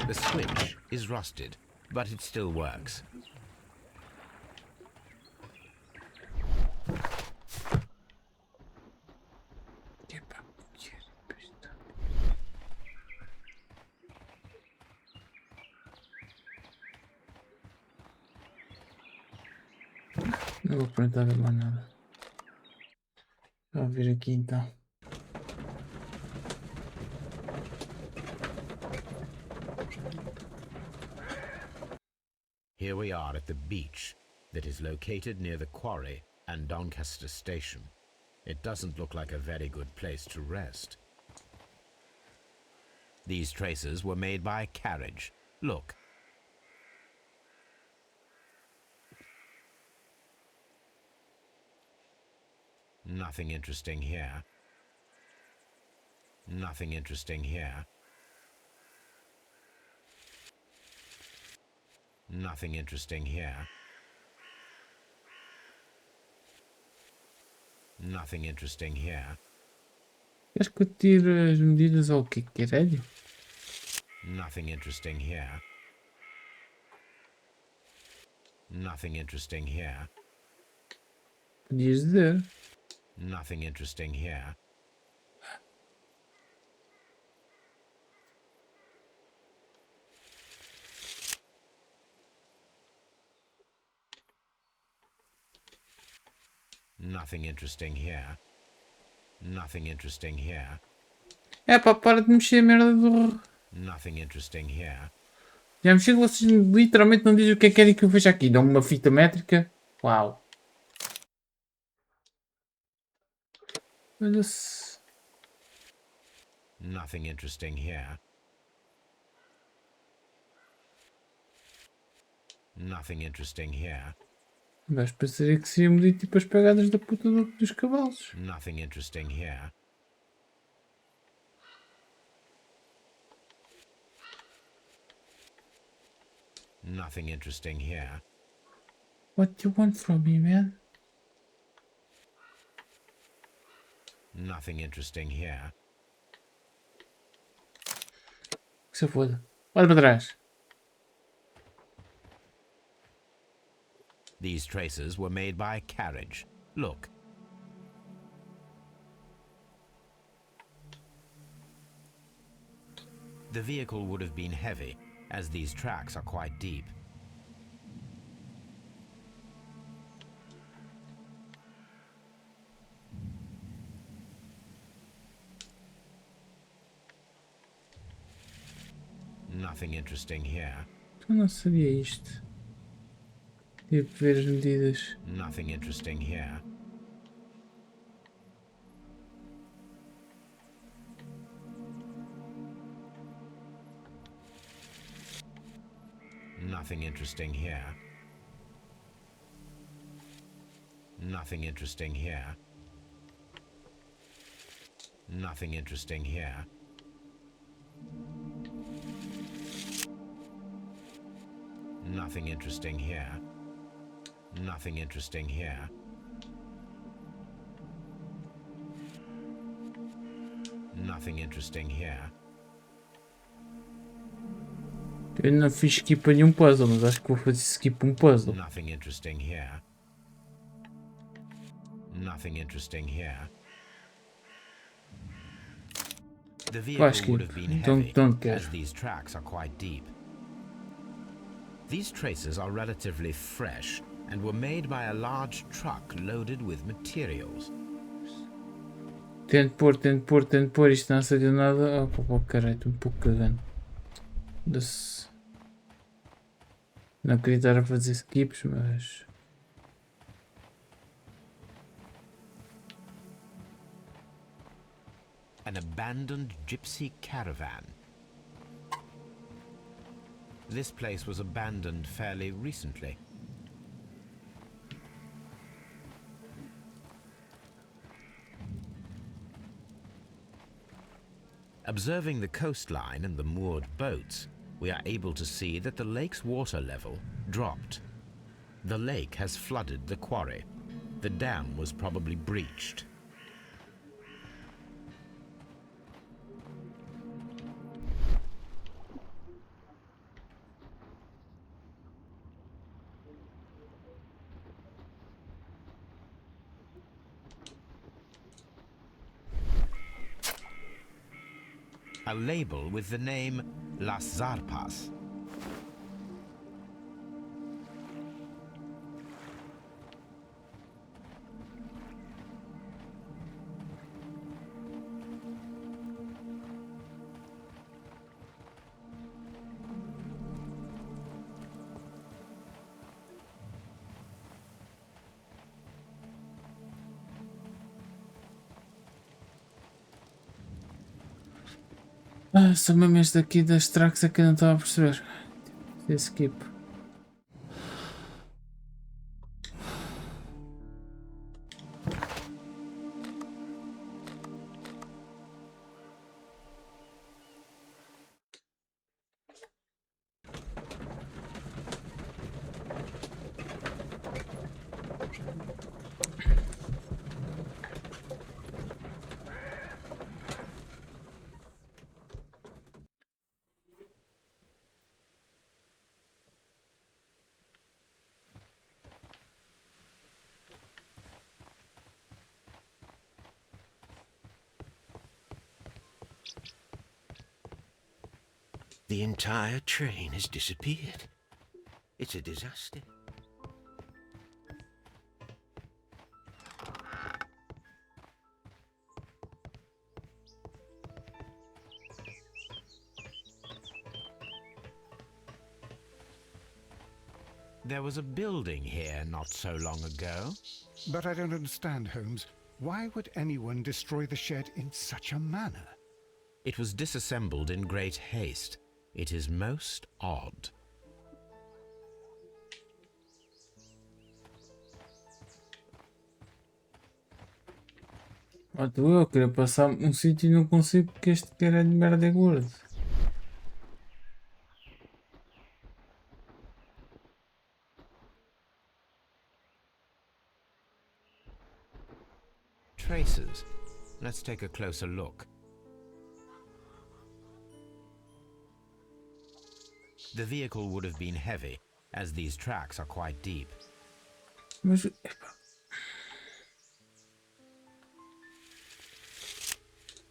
The switch is rusted, but it still works. Não vou perguntar mais nada. Vou ver aqui então. Here we are at the beach that is located near the quarry and Doncaster station. It doesn't look like a very good place to rest. These traces were made by a carriage. Look. Nothing interesting here. Nothing interesting here. Nothing interesting here. Nothing interesting here. Queres que eu tire as medidas ao quê? Caralho? Nothing interesting here. Nothing interesting here. Podias dizer. Nothing interesting here. Nothing interesting here. Nothing interesting here. É pá, para de mexer a merda do... Nothing interesting here. Já mexer que vocês literalmente não dizem o que é que querem que eu veja aqui. Dão uma fita métrica. Uau. Olha-se. Nothing interesting here. Nothing interesting here. Mas pensaria que seria medir tipo as pegadas da puta dos cavalos. Nothing interesting here. Nothing interesting here. What do you want from me, man? Nothing interesting here. Que se foda. Olha para trás. These traces were made by a carriage. Look. The vehicle would have been heavy, as these tracks are quite deep. Nothing interesting here. Eu não sabia isto. Tive que ver as medidas. Nothing interesting here. Nothing interesting here. Nothing interesting here. Nothing interesting here. Nothing interesting here. Nothing interesting here. Nothing interesting here. Eu não fiz skip a nenhum puzzle, mas acho que vou fazer skip um puzzle. Nothing interesting here. Nothing interesting here. The vehicle would have been heavy, as these tracks are quite deep. These traces are relatively fresh and were made by a large truck loaded with materials. Tento pôr, isto não saiu nada. Oh, pô, caralho, estou um pouco cagando. Não queria estar a fazer skips, mas... An abandoned gypsy caravan. This place was abandoned fairly recently. Observing the coastline and the moored boats, we are able to see that the lake's water level dropped. The lake has flooded the quarry. The dam was probably breached. A label with the name Las Zarpas. Só mesmo este daqui das tracks é que eu não estava a perceber. Esse skip. The entire train has disappeared. It's a disaster. There was a building here not so long ago. But I don't understand, Holmes. Why would anyone destroy the shed in such a manner? It was disassembled in great haste. It is most odd. Eu queria passar um sítio e não consigo porque este cara de merda é gordo. Traces. Let's take a closer look. The vehicle would have been heavy, as these tracks are quite deep. Mas...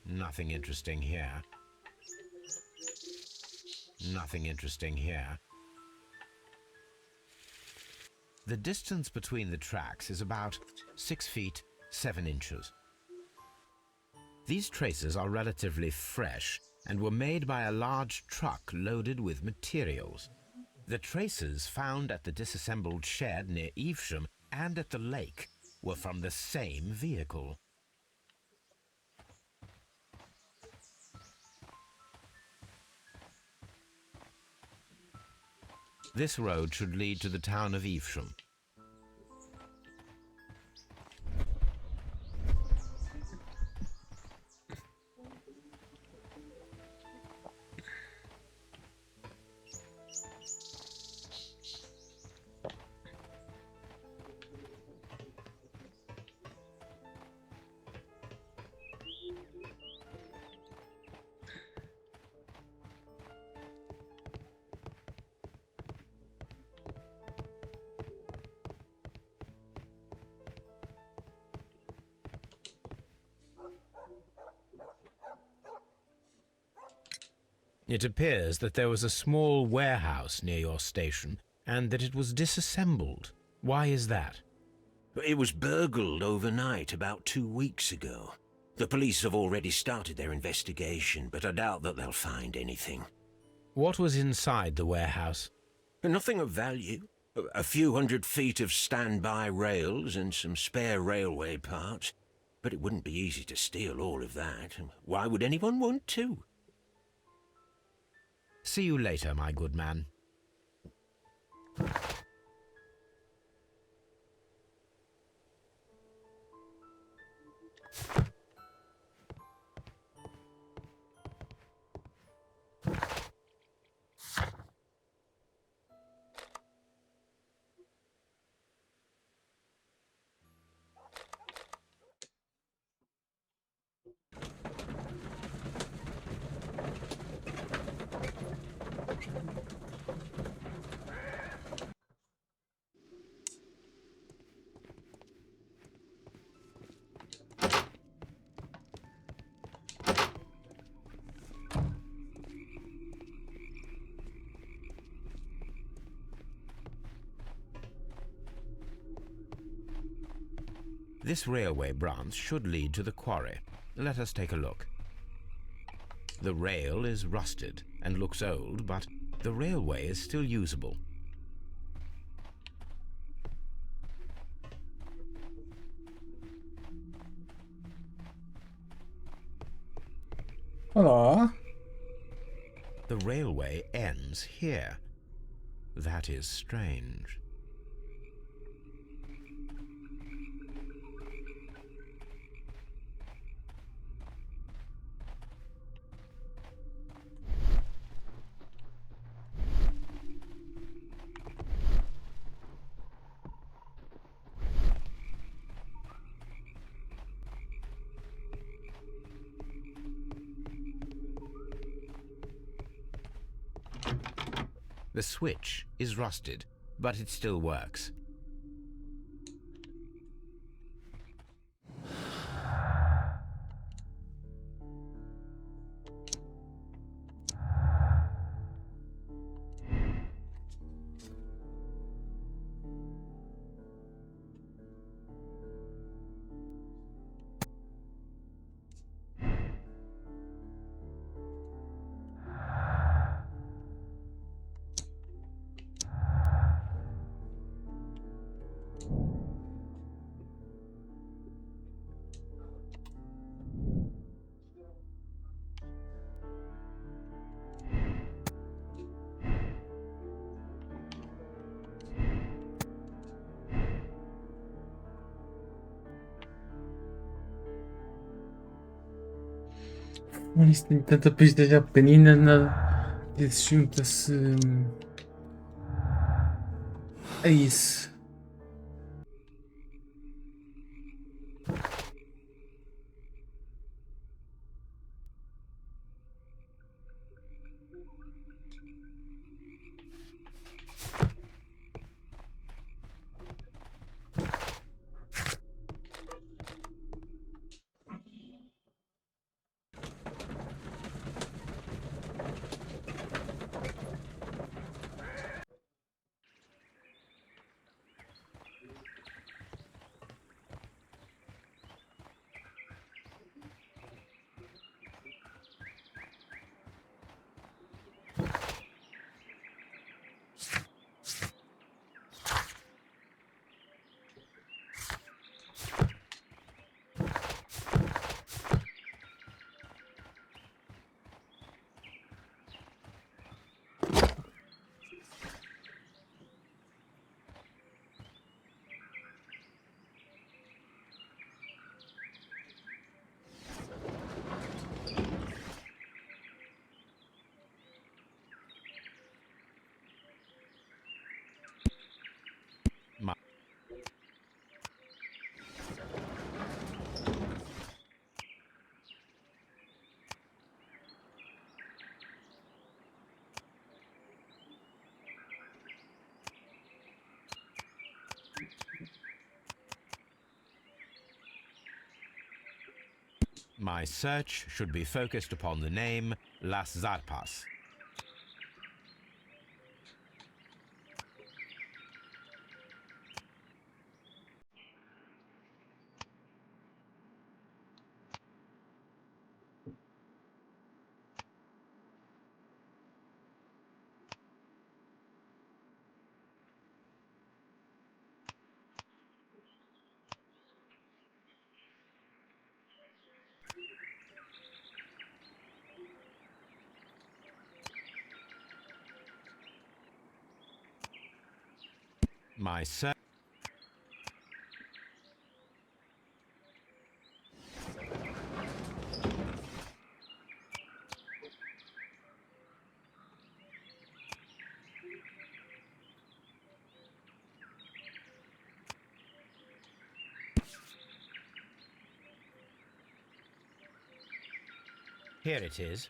Nothing interesting here. Nothing interesting here. The distance between the tracks is about 6 feet 7 inches. These traces are relatively fresh and were made by a large truck loaded with materials. The traces found at the disassembled shed near Evesham and at the lake were from the same vehicle. This road should lead to the town of Evesham. It appears that there was a small warehouse near your station and that it was disassembled. Why is that? It was burgled overnight about 2 weeks ago. The police have already started their investigation, but I doubt that they'll find anything. What was inside the warehouse? Nothing of value. A few 100 feet of standby rails and some spare railway parts. But it wouldn't be easy to steal all of that. Why would anyone want to? See you later, my good man. This railway branch should lead to the quarry. Let us take a look. The rail is rusted and looks old, but the railway is still usable. Olá. The railway ends here. That is strange. The switch is rusted, but it still works. Mano, isto tem tanta pista já pequenina, nada disso junta-se a isso. My search should be focused upon the name Las Zarpas. My sir. Here it is.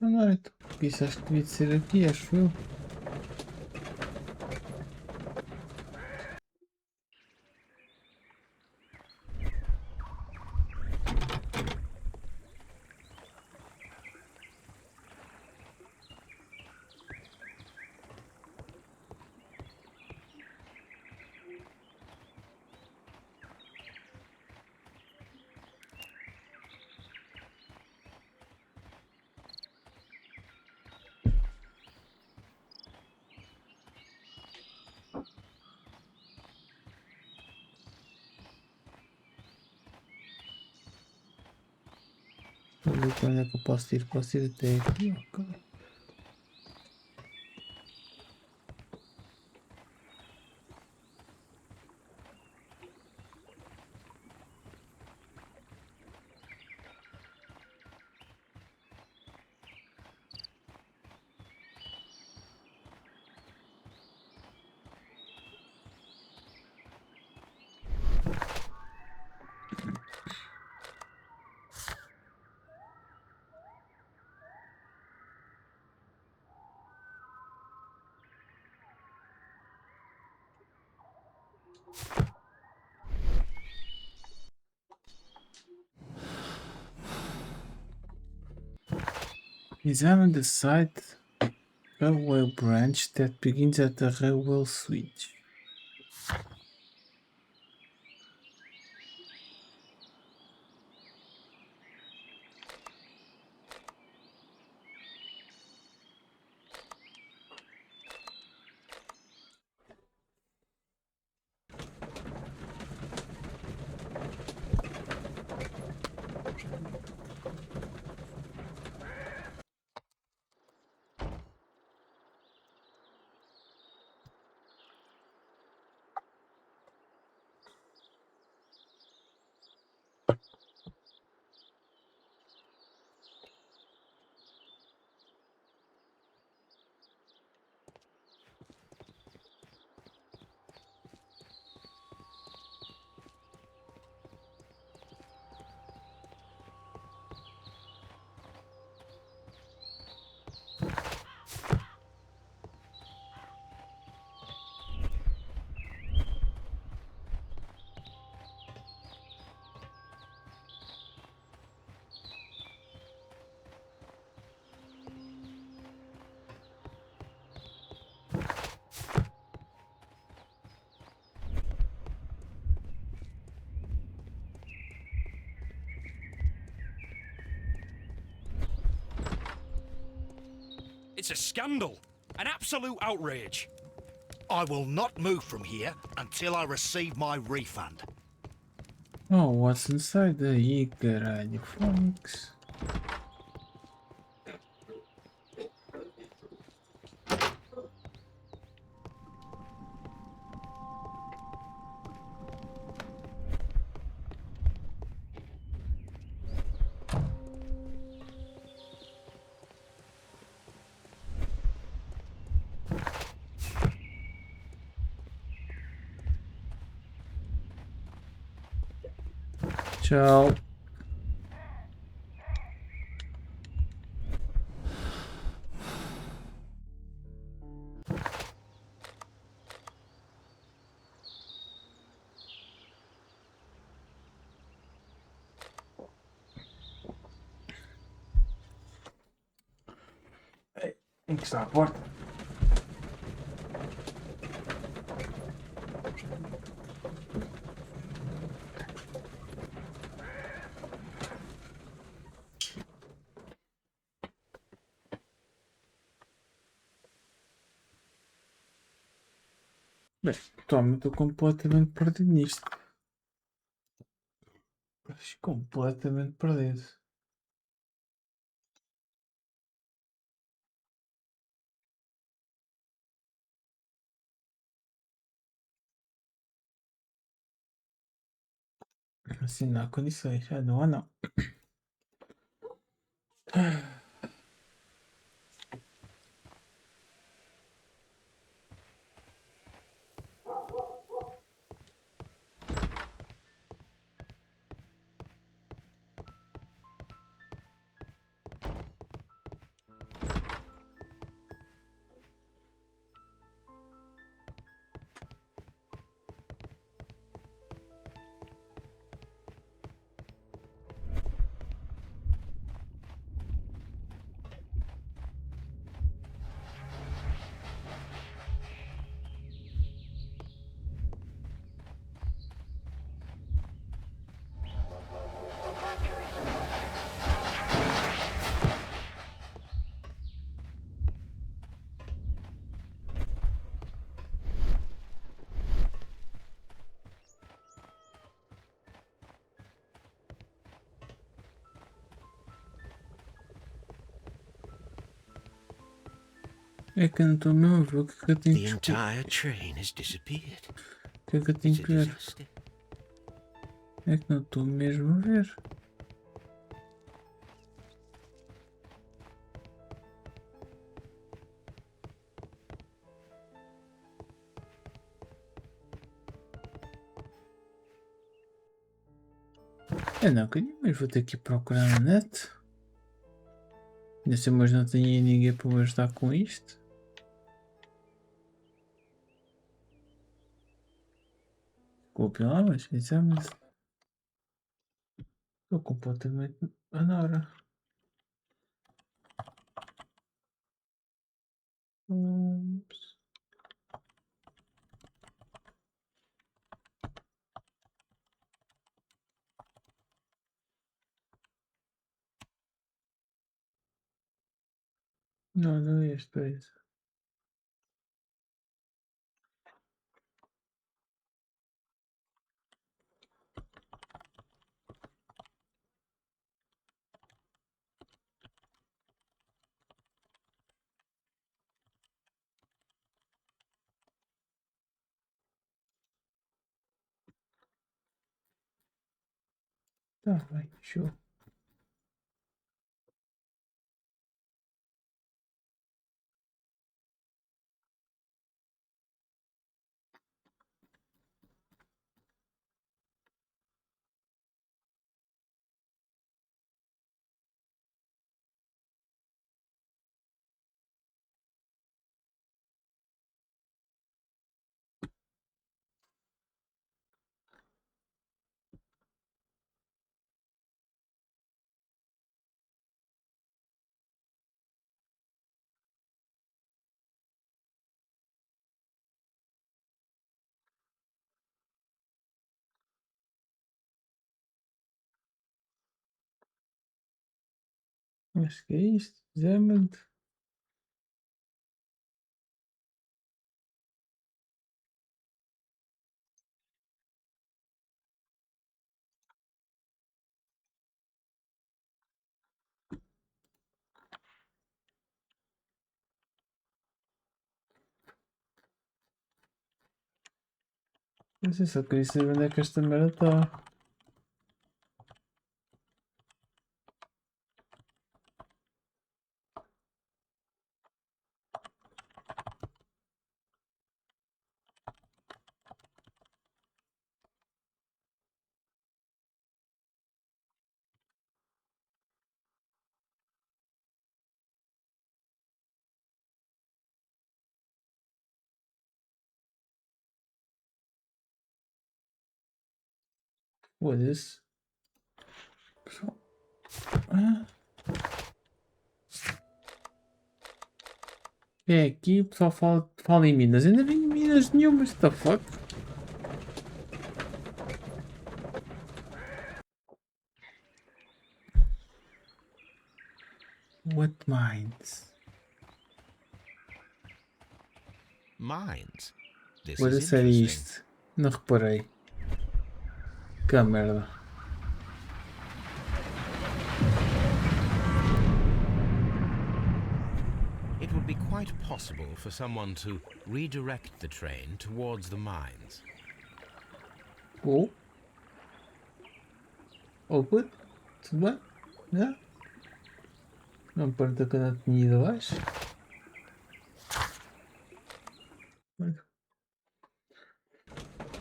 Não era tu. Isso acho que devia de ser aqui, acho eu. Vou ver para onde é que eu posso ir. Posso ir até aqui, ok. Examine the site railway branch that begins at the railway switch. It's a scandal. An absolute outrage. I will not move from here until I receive my refund. Oh, what's inside daí, caralho? Fox. Tchau. Tem que estar a porta. Bem, toma, estou completamente perdido nisto. Mas completamente perdido. Assim não há condições. Ah, não há não. É que eu não estou mesmo a ver o que é que eu tenho The que escolher. entire train has disappeared. O que é que eu tenho It's a que ver? disaster. É que não estou mesmo a ver. Eu não queria, mas vou ter que ir procurar na net. Ainda assim, mas não tenho aí ninguém para me ajudar com isto. Desculpe lá, mas isso é mas estou completamente anora. Ups. Não, não é este, é esse. Tá bem, show. Acho que é isto. Exatamente. Não sei, só queria saber onde é que esta merda está. Foda-se. Ah. É aqui, o pessoal fala em Minas. Ainda nem em Minas nenhuma, what the fuck? What mines? Mines. This Olha is sério interesting. isto. Não reparei. Que merda. It would be quite possible for someone to redirect the train towards the mines. Oh. Oh, what? Tudo bem? Não? Não me pergunta que eu não tinha ido abaixo.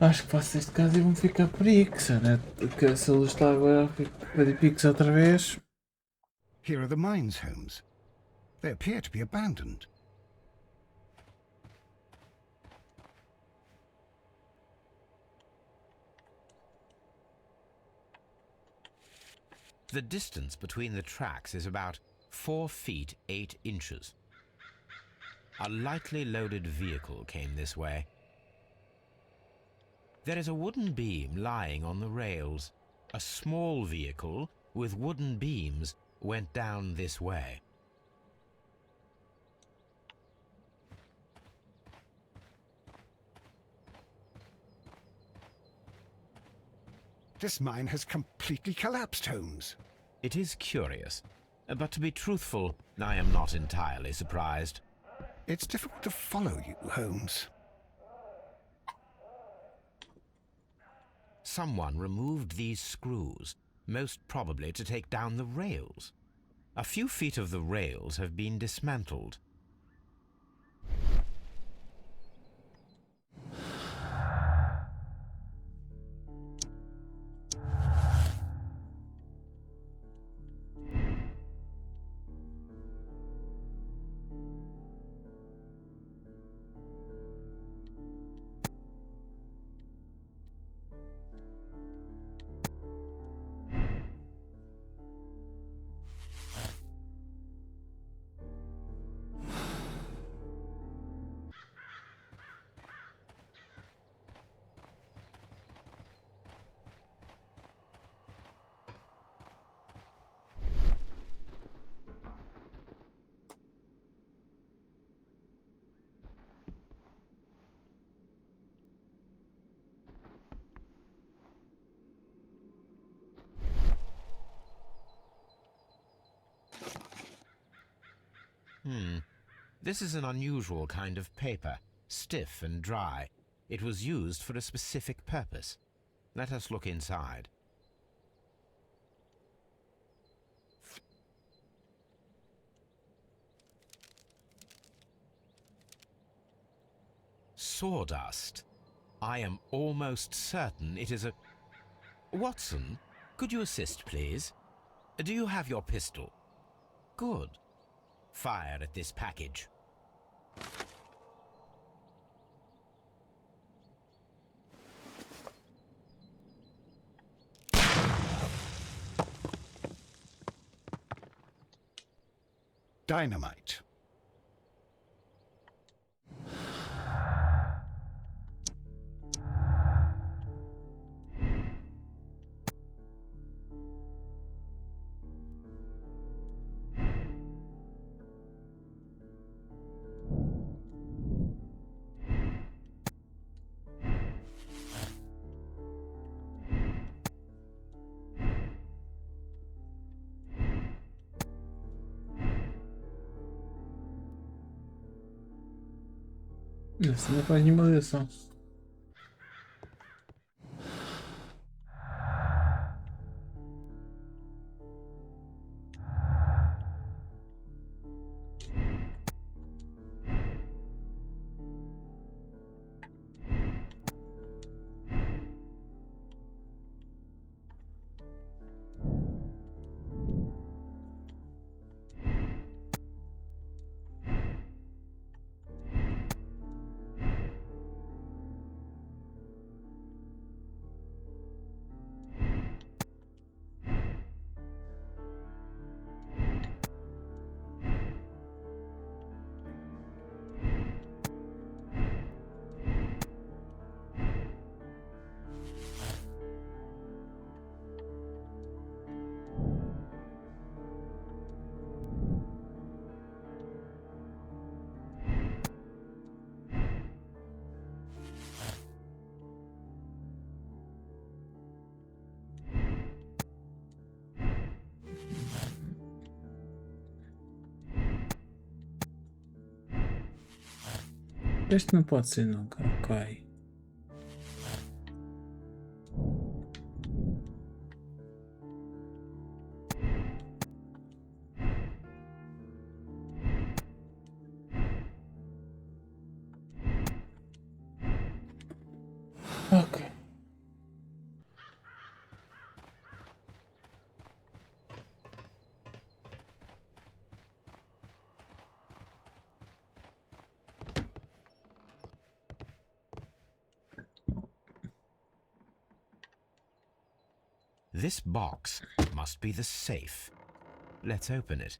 Acho que faço este caso e vão ficar por aí, que se a luz está agora a fazer picos outra vez. Here are the mines, Holmes. They appear to be abandoned. The distance between the tracks is about 4 feet 8 inches. A lightly loaded vehicle came this way. There is a wooden beam lying on the rails. A small vehicle with wooden beams went down this way. This mine has completely collapsed, Holmes. It is curious, but to be truthful, I am not entirely surprised. It's difficult to follow you, Holmes. Someone removed these screws, most probably to take down the rails. A few feet of the rails have been dismantled. This is an unusual kind of paper, stiff and dry. It was used for a specific purpose. Let us look inside. Sawdust. I am almost certain it is a... Watson, could you assist, please? Do you have your pistol? Good. Fire at this package. Dynamite. Isso não faz nenhuma ligação. Este não pode ser nunca. Ok. Ok. This box must be the safe. Let's open it.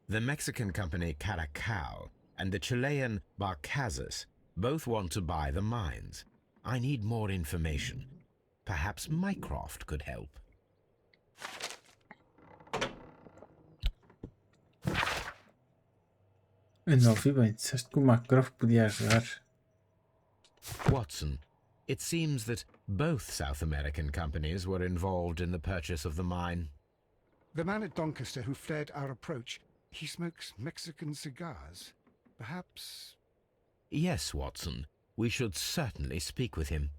The Mexican company Caracao and the Chilean Barcazas both want to buy the mines. I need more information. Perhaps Mycroft could help. Eu não ouvi bem. Disseste que o Mycroft podia ajudar. Watson, it seems that both South American companies were involved in the purchase of the mine. The man at Doncaster who flared our approach, he smokes Mexican cigars. Perhaps... Yes, Watson. We should certainly speak with him.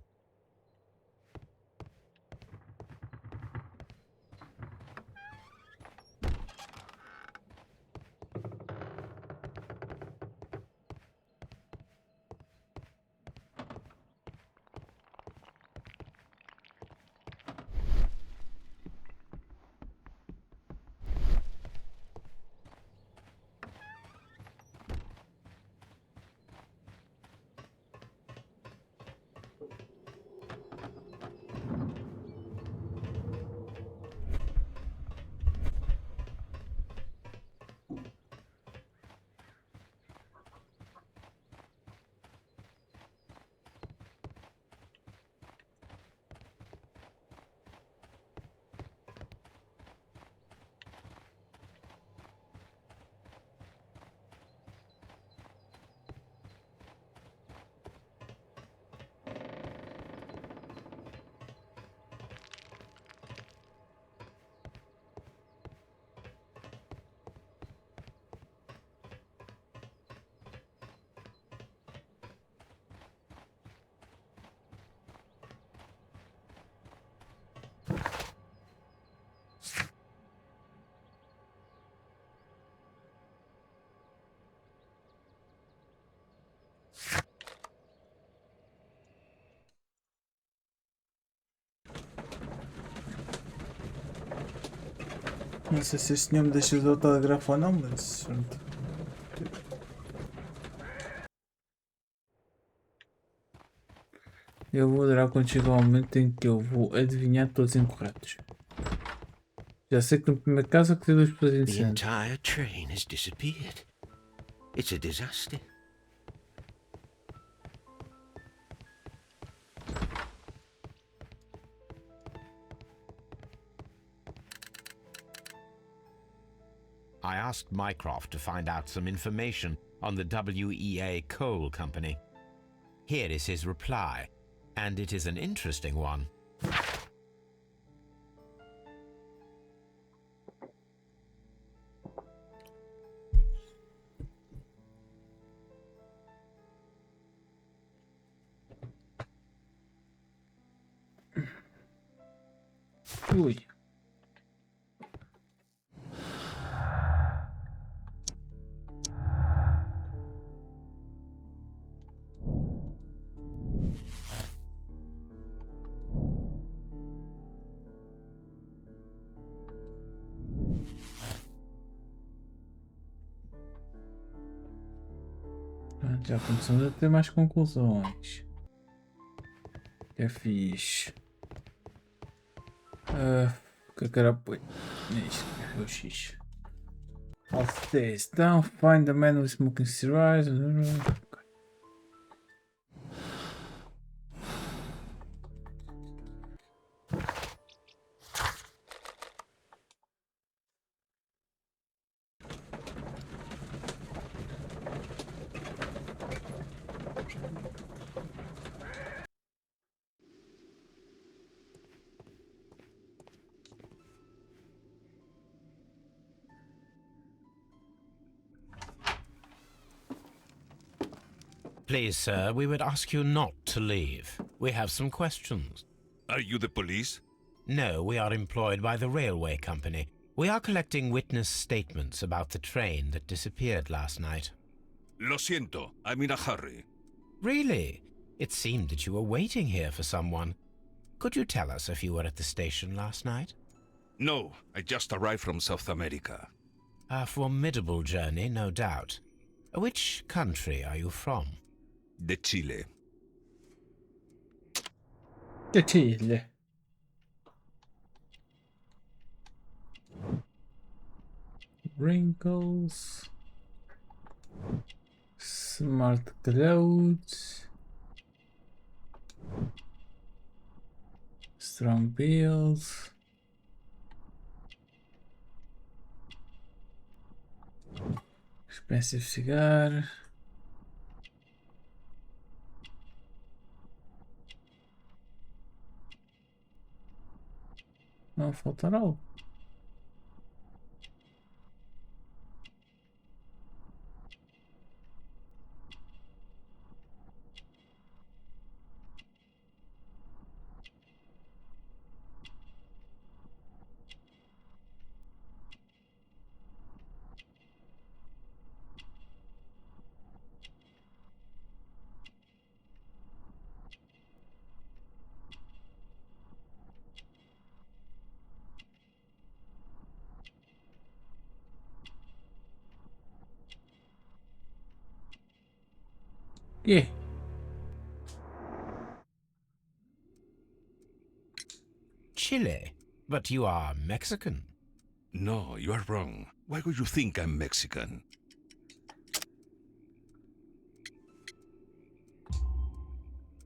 Não sei se este senhor me deixa de autógrafo ou não, mas... pronto. Eu vou adorar quando chega o momento em que eu vou adivinhar todos incorretos. Já sei que no primeiro caso que tem duas pessoas The inocentes. entire train has disappeared. It's a disaster. I asked Mycroft to find out some information on the WEA Coal Company. Here is his reply, and it is an interesting one. Ui. Pronto, já começamos a ter mais conclusões. Que é fixe. O que eu quero apoio? É isto, é o X. What's this? Don't find the man with smoking cigarettes. Please, sir, we would ask you not to leave. We have some questions. Are you the police? No, we are employed by the railway company. We are collecting witness statements about the train that disappeared last night. Lo siento, I'm in a hurry. Really? It seemed that you were waiting here for someone. Could you tell us if you were at the station last night? No, I just arrived from South America. A formidable journey, no doubt. Which country are you from? De Chile. De Chile. Wrinkles. Smart clothes. Strong bills. Expensive cigar. Não, faltará algo. Yeah. Chile? But you are Mexican. No, you are wrong. Why would you think I'm Mexican?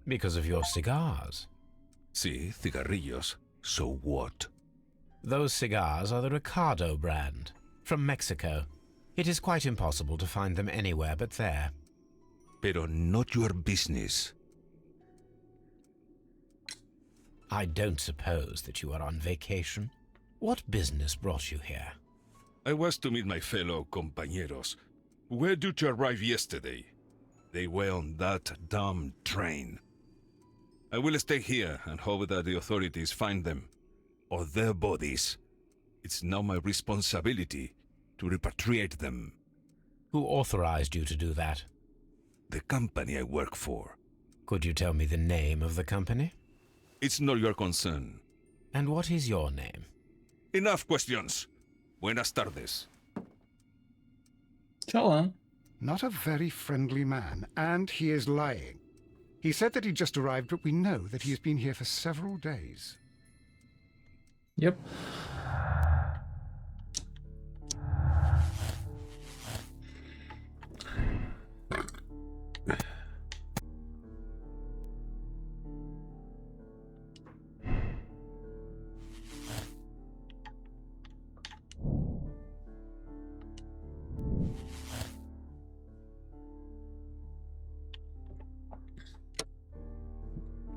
Because of your cigars. Sí, cigarrillos. So what? Those cigars are the Ricardo brand, from Mexico. It is quite impossible to find them anywhere but there. Pero not your business. I don't suppose that you are on vacation. What business brought you here? I was to meet my fellow compañeros, who were due to arrive yesterday. They were on that damn train. I will stay here and hope that the authorities find them, or their bodies. It's now my responsibility to repatriate them. Who authorized you to do that? The company I work for. Could you tell me the name of the company? It's not your concern. And what is your name? Enough questions. Buenas tardes. Ciao. Not a very friendly man, and he is lying. He said that he just arrived, but we know that he has been here for several days. Yep.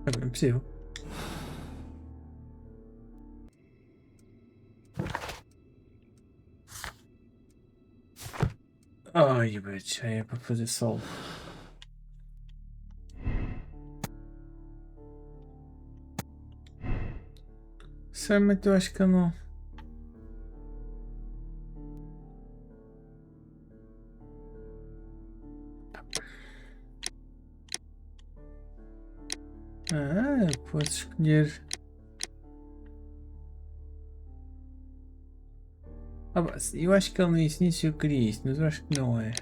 É bem possível. Ai, bitch, aí é para fazer sol. Sinceramente, eu acho que eu não. Ah, posso escolher. Ah, eu acho que ele no início eu queria isto, mas eu acho que não é.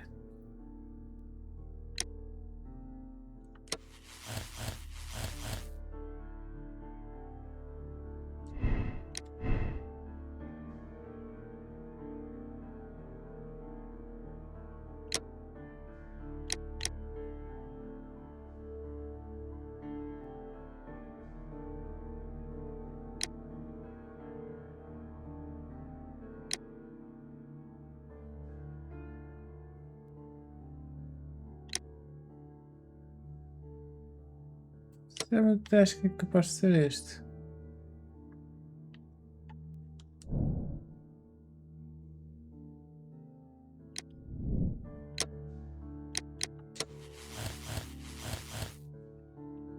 Sinceramente acho que é capaz de ser este.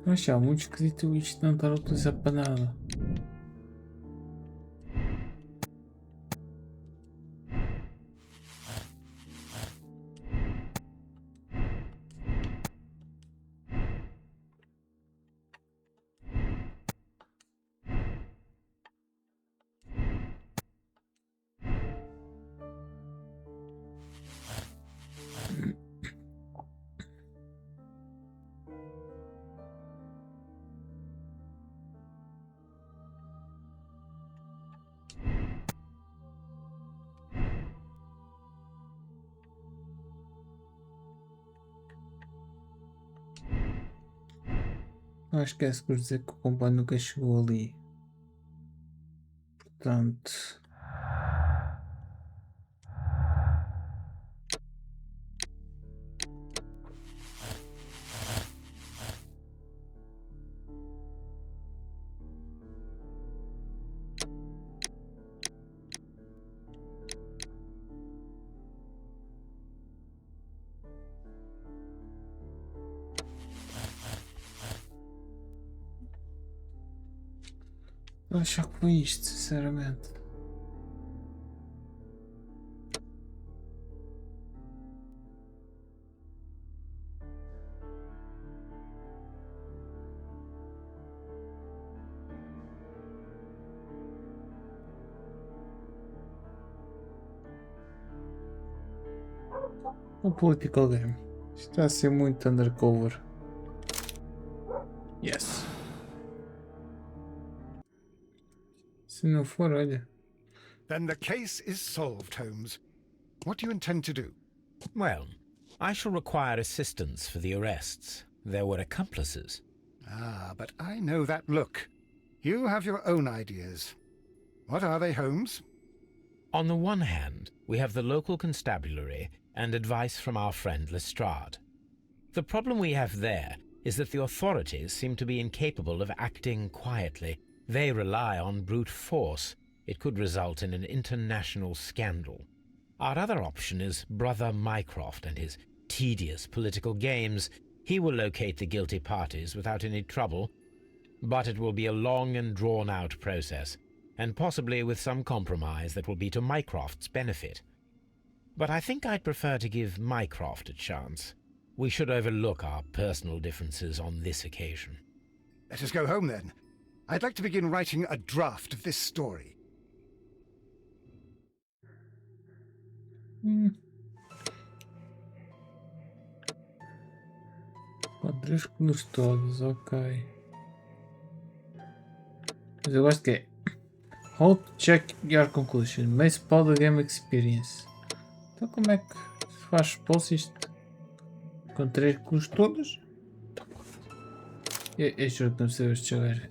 Mas é muito esquisito isto não estar a utilizar para nada. Não esquece de dizer que o comboio nunca chegou ali. Portanto. Eu acho que foi isto, sinceramente. Um political game. Isto está a ser muito undercover. Yes. Se não for, olha. Then the case is solved, Holmes. What do you intend to do? Well, I shall require assistance for the arrests. There were accomplices. Ah, but I know that look. You have your own ideas. What are they, Holmes? On the one hand, we have the local constabulary and advice from our friend Lestrade. The problem we have there is that the authorities seem to be incapable of acting quietly. They rely on brute force. It could result in an international scandal. Our other option is Brother Mycroft and his tedious political games. He will locate the guilty parties without any trouble, but it will be a long and drawn-out process, and possibly with some compromise that will be to Mycroft's benefit. But I think I'd prefer to give Mycroft a chance. We should overlook our personal differences on this occasion. Let us go home, then. I'd like to begin writing a draft of this story. Quadrículos todos, ok. Mas eu gosto que é How to check your conclusion. Base Podem Game Experience. Então como é que se faz post isto? Com 3 cores todos? Eu juro que não sei este jogar.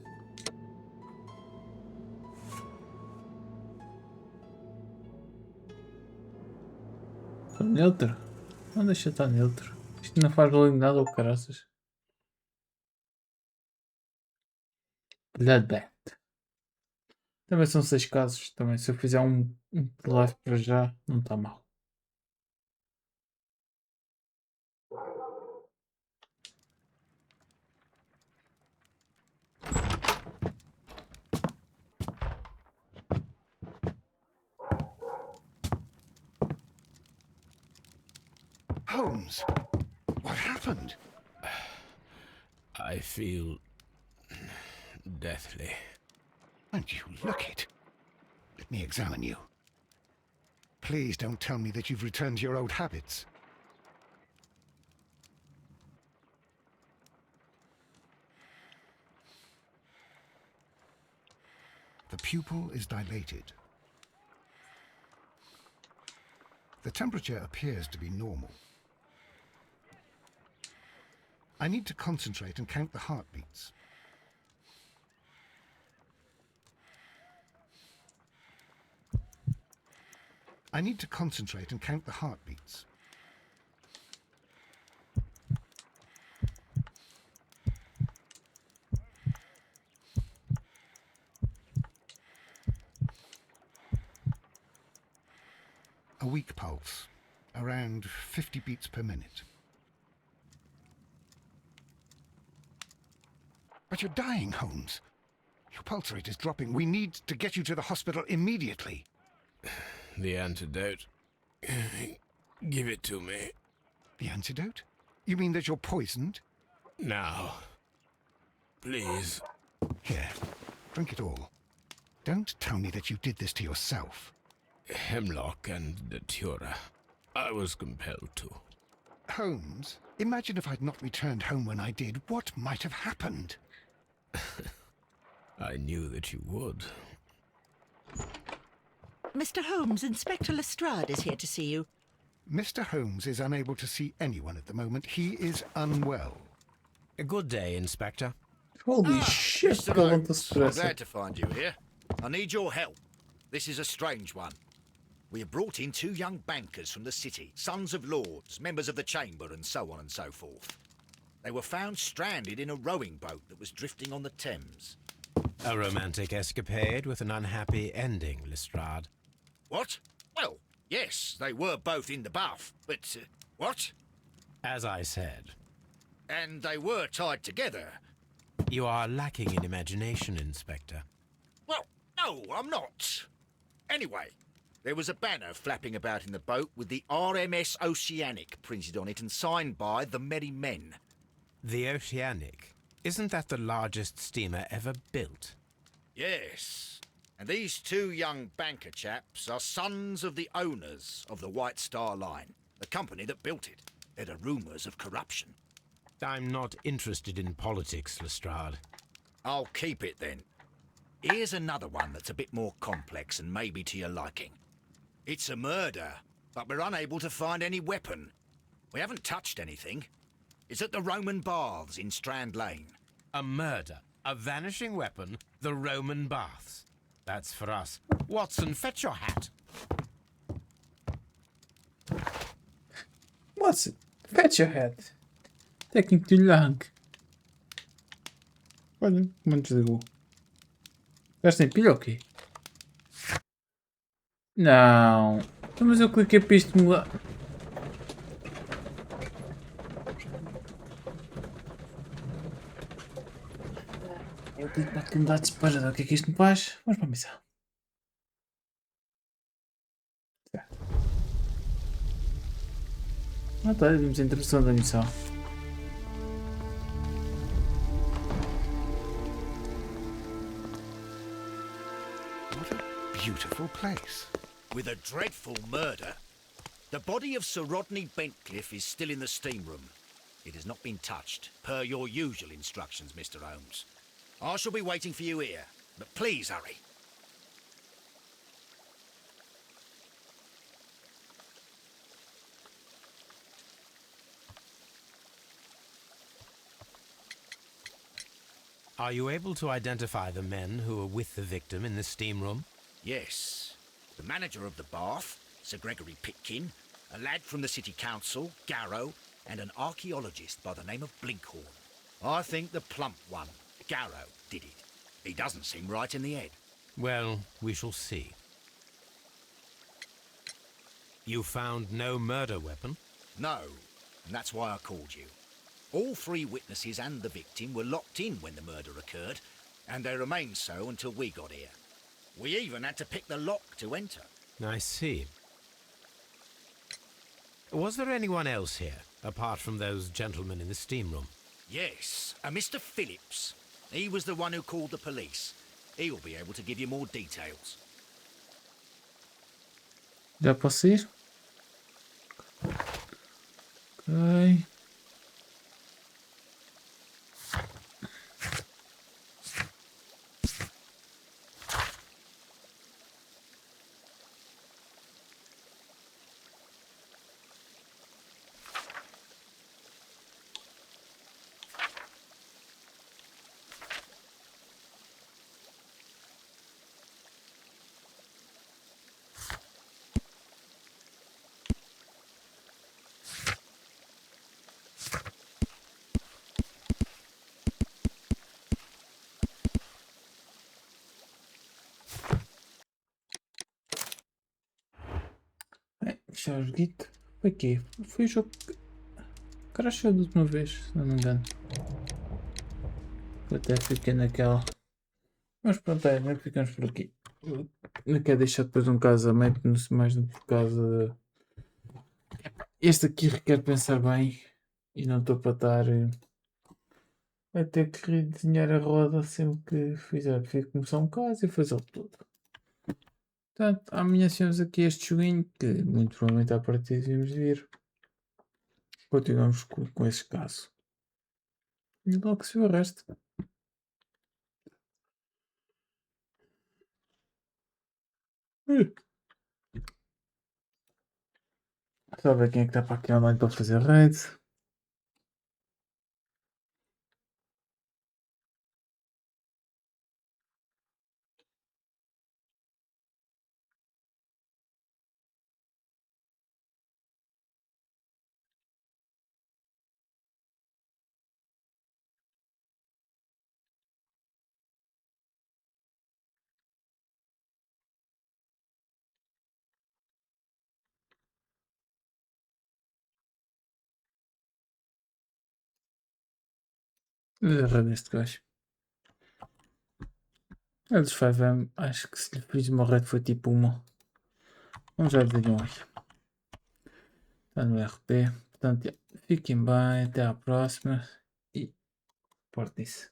Estou neutro? Não deixa estar neutro. Isto não faz barulho nada ou caraças. Bloodbath. Também são 6 casos. Também se eu fizer um live para já, não está mal. Holmes, what happened? I feel deathly. And you look it. Let me examine you. Please don't tell me that you've returned to your old habits. The pupil is dilated. The temperature appears to be normal. I need to concentrate and count the heartbeats. I need to concentrate and count the heartbeats. A weak pulse, around 50 beats per minute. But you're dying, Holmes. Your pulse rate is dropping. We need to get you to the hospital immediately. The antidote. Give it to me. The antidote? You mean that you're poisoned? Now. Please. Here, drink it all. Don't tell me that you did this to yourself. Hemlock and Datura. I was compelled to. Holmes, imagine if I'd not returned home when I did. What might have happened? I knew that you would. Mr. Holmes, Inspector Lestrade is here to see you. Mr. Holmes is unable to see anyone at the moment. He is unwell. A good day, Inspector. Holy shit, Mr. quanta Holmes, I'm stressa. glad to find you here. I need your help. This is a strange one. We have brought in 2 young bankers from the city, sons of lords, members of the chamber, and so on and so forth. They were found stranded in a rowing boat that was drifting on the Thames. A romantic escapade with an unhappy ending, Lestrade. What? Well, yes, they were both in the bath, but... what? As I said, And they were tied together. you are lacking in imagination, Inspector. Well, no, I'm not. Anyway, there was a banner flapping about in the boat with the RMS Oceanic printed on it and signed by the Merry Men. The Oceanic. Isn't that the largest steamer ever built? Yes, and these 2 young banker chaps are sons of the owners of the White Star Line, the company that built it. There are rumours of corruption. I'm not interested in politics, Lestrade. I'll keep it then. Here's another one that's a bit more complex and maybe to your liking. It's a murder, but we're unable to find any weapon. We haven't touched anything. It's at the Roman Baths in Strand Lane. A murder, a vanishing weapon, the Roman baths. That's for us. Watson, fetch your hat. What's it? Fetch your head. Técnico de lang. Olha, como desligou. Já tem pilha ou quê? Não. Então, mas eu cliquei para isto mudar. Eu clico para mudar de separador. O que é que isto me faz? Vamos para a missão. Certo. Ah, tá. Vimos a introdução da missão. What a beautiful place. With a dreadful murder. The body of Sir Rodney Bentcliffe is still in the steam room. It has not been touched, per your usual instructions, Mr. Holmes. I shall be waiting for you here, but please hurry. Are you able to identify the men who were with the victim in the steam room? Yes. The manager of the bath, Sir Gregory Pitkin, a lad from the City Council, Garrow, and an archaeologist by the name of Blinkhorn. I think the plump one, Garrow, did it. He doesn't seem right in the head. Well, we shall see. You found no murder weapon? No, and that's why I called you. All 3 witnesses and the victim were locked in when the murder occurred, and they remained so until we got here. We even had to pick the lock to enter. I see. Was there anyone else here, apart from those gentlemen in the steam room? Yes, a Mr. Phillips. He was the one who called the police. He'll be able to give you more details. Já posso ir? Ok. Já o joguito. Foi quê? Foi o jogo que crashou da última vez, se não me engano. Eu até fiquei naquela. Mas pronto, não ficamos por aqui. Não quero deixar depois um casamento, não sei mais por causa de... Este aqui requer pensar bem e não estou para estar a ter que redesenhar a roda sempre que fizer. Prefiro começar um caso e fazer tudo. Portanto, amanhã temos aqui este joguinho que muito provavelmente à partida devíamos vir. Continuamos com esse caso. E logo se vê o resto. Só ver quem é que está para aqui online para fazer raid. Raid neste gajo. A dos 5M, acho que se lhe fiz uma raid foi tipo uma. Vamos já dizer aí. Está no RP. Portanto, fiquem bem, até à próxima e portem-se.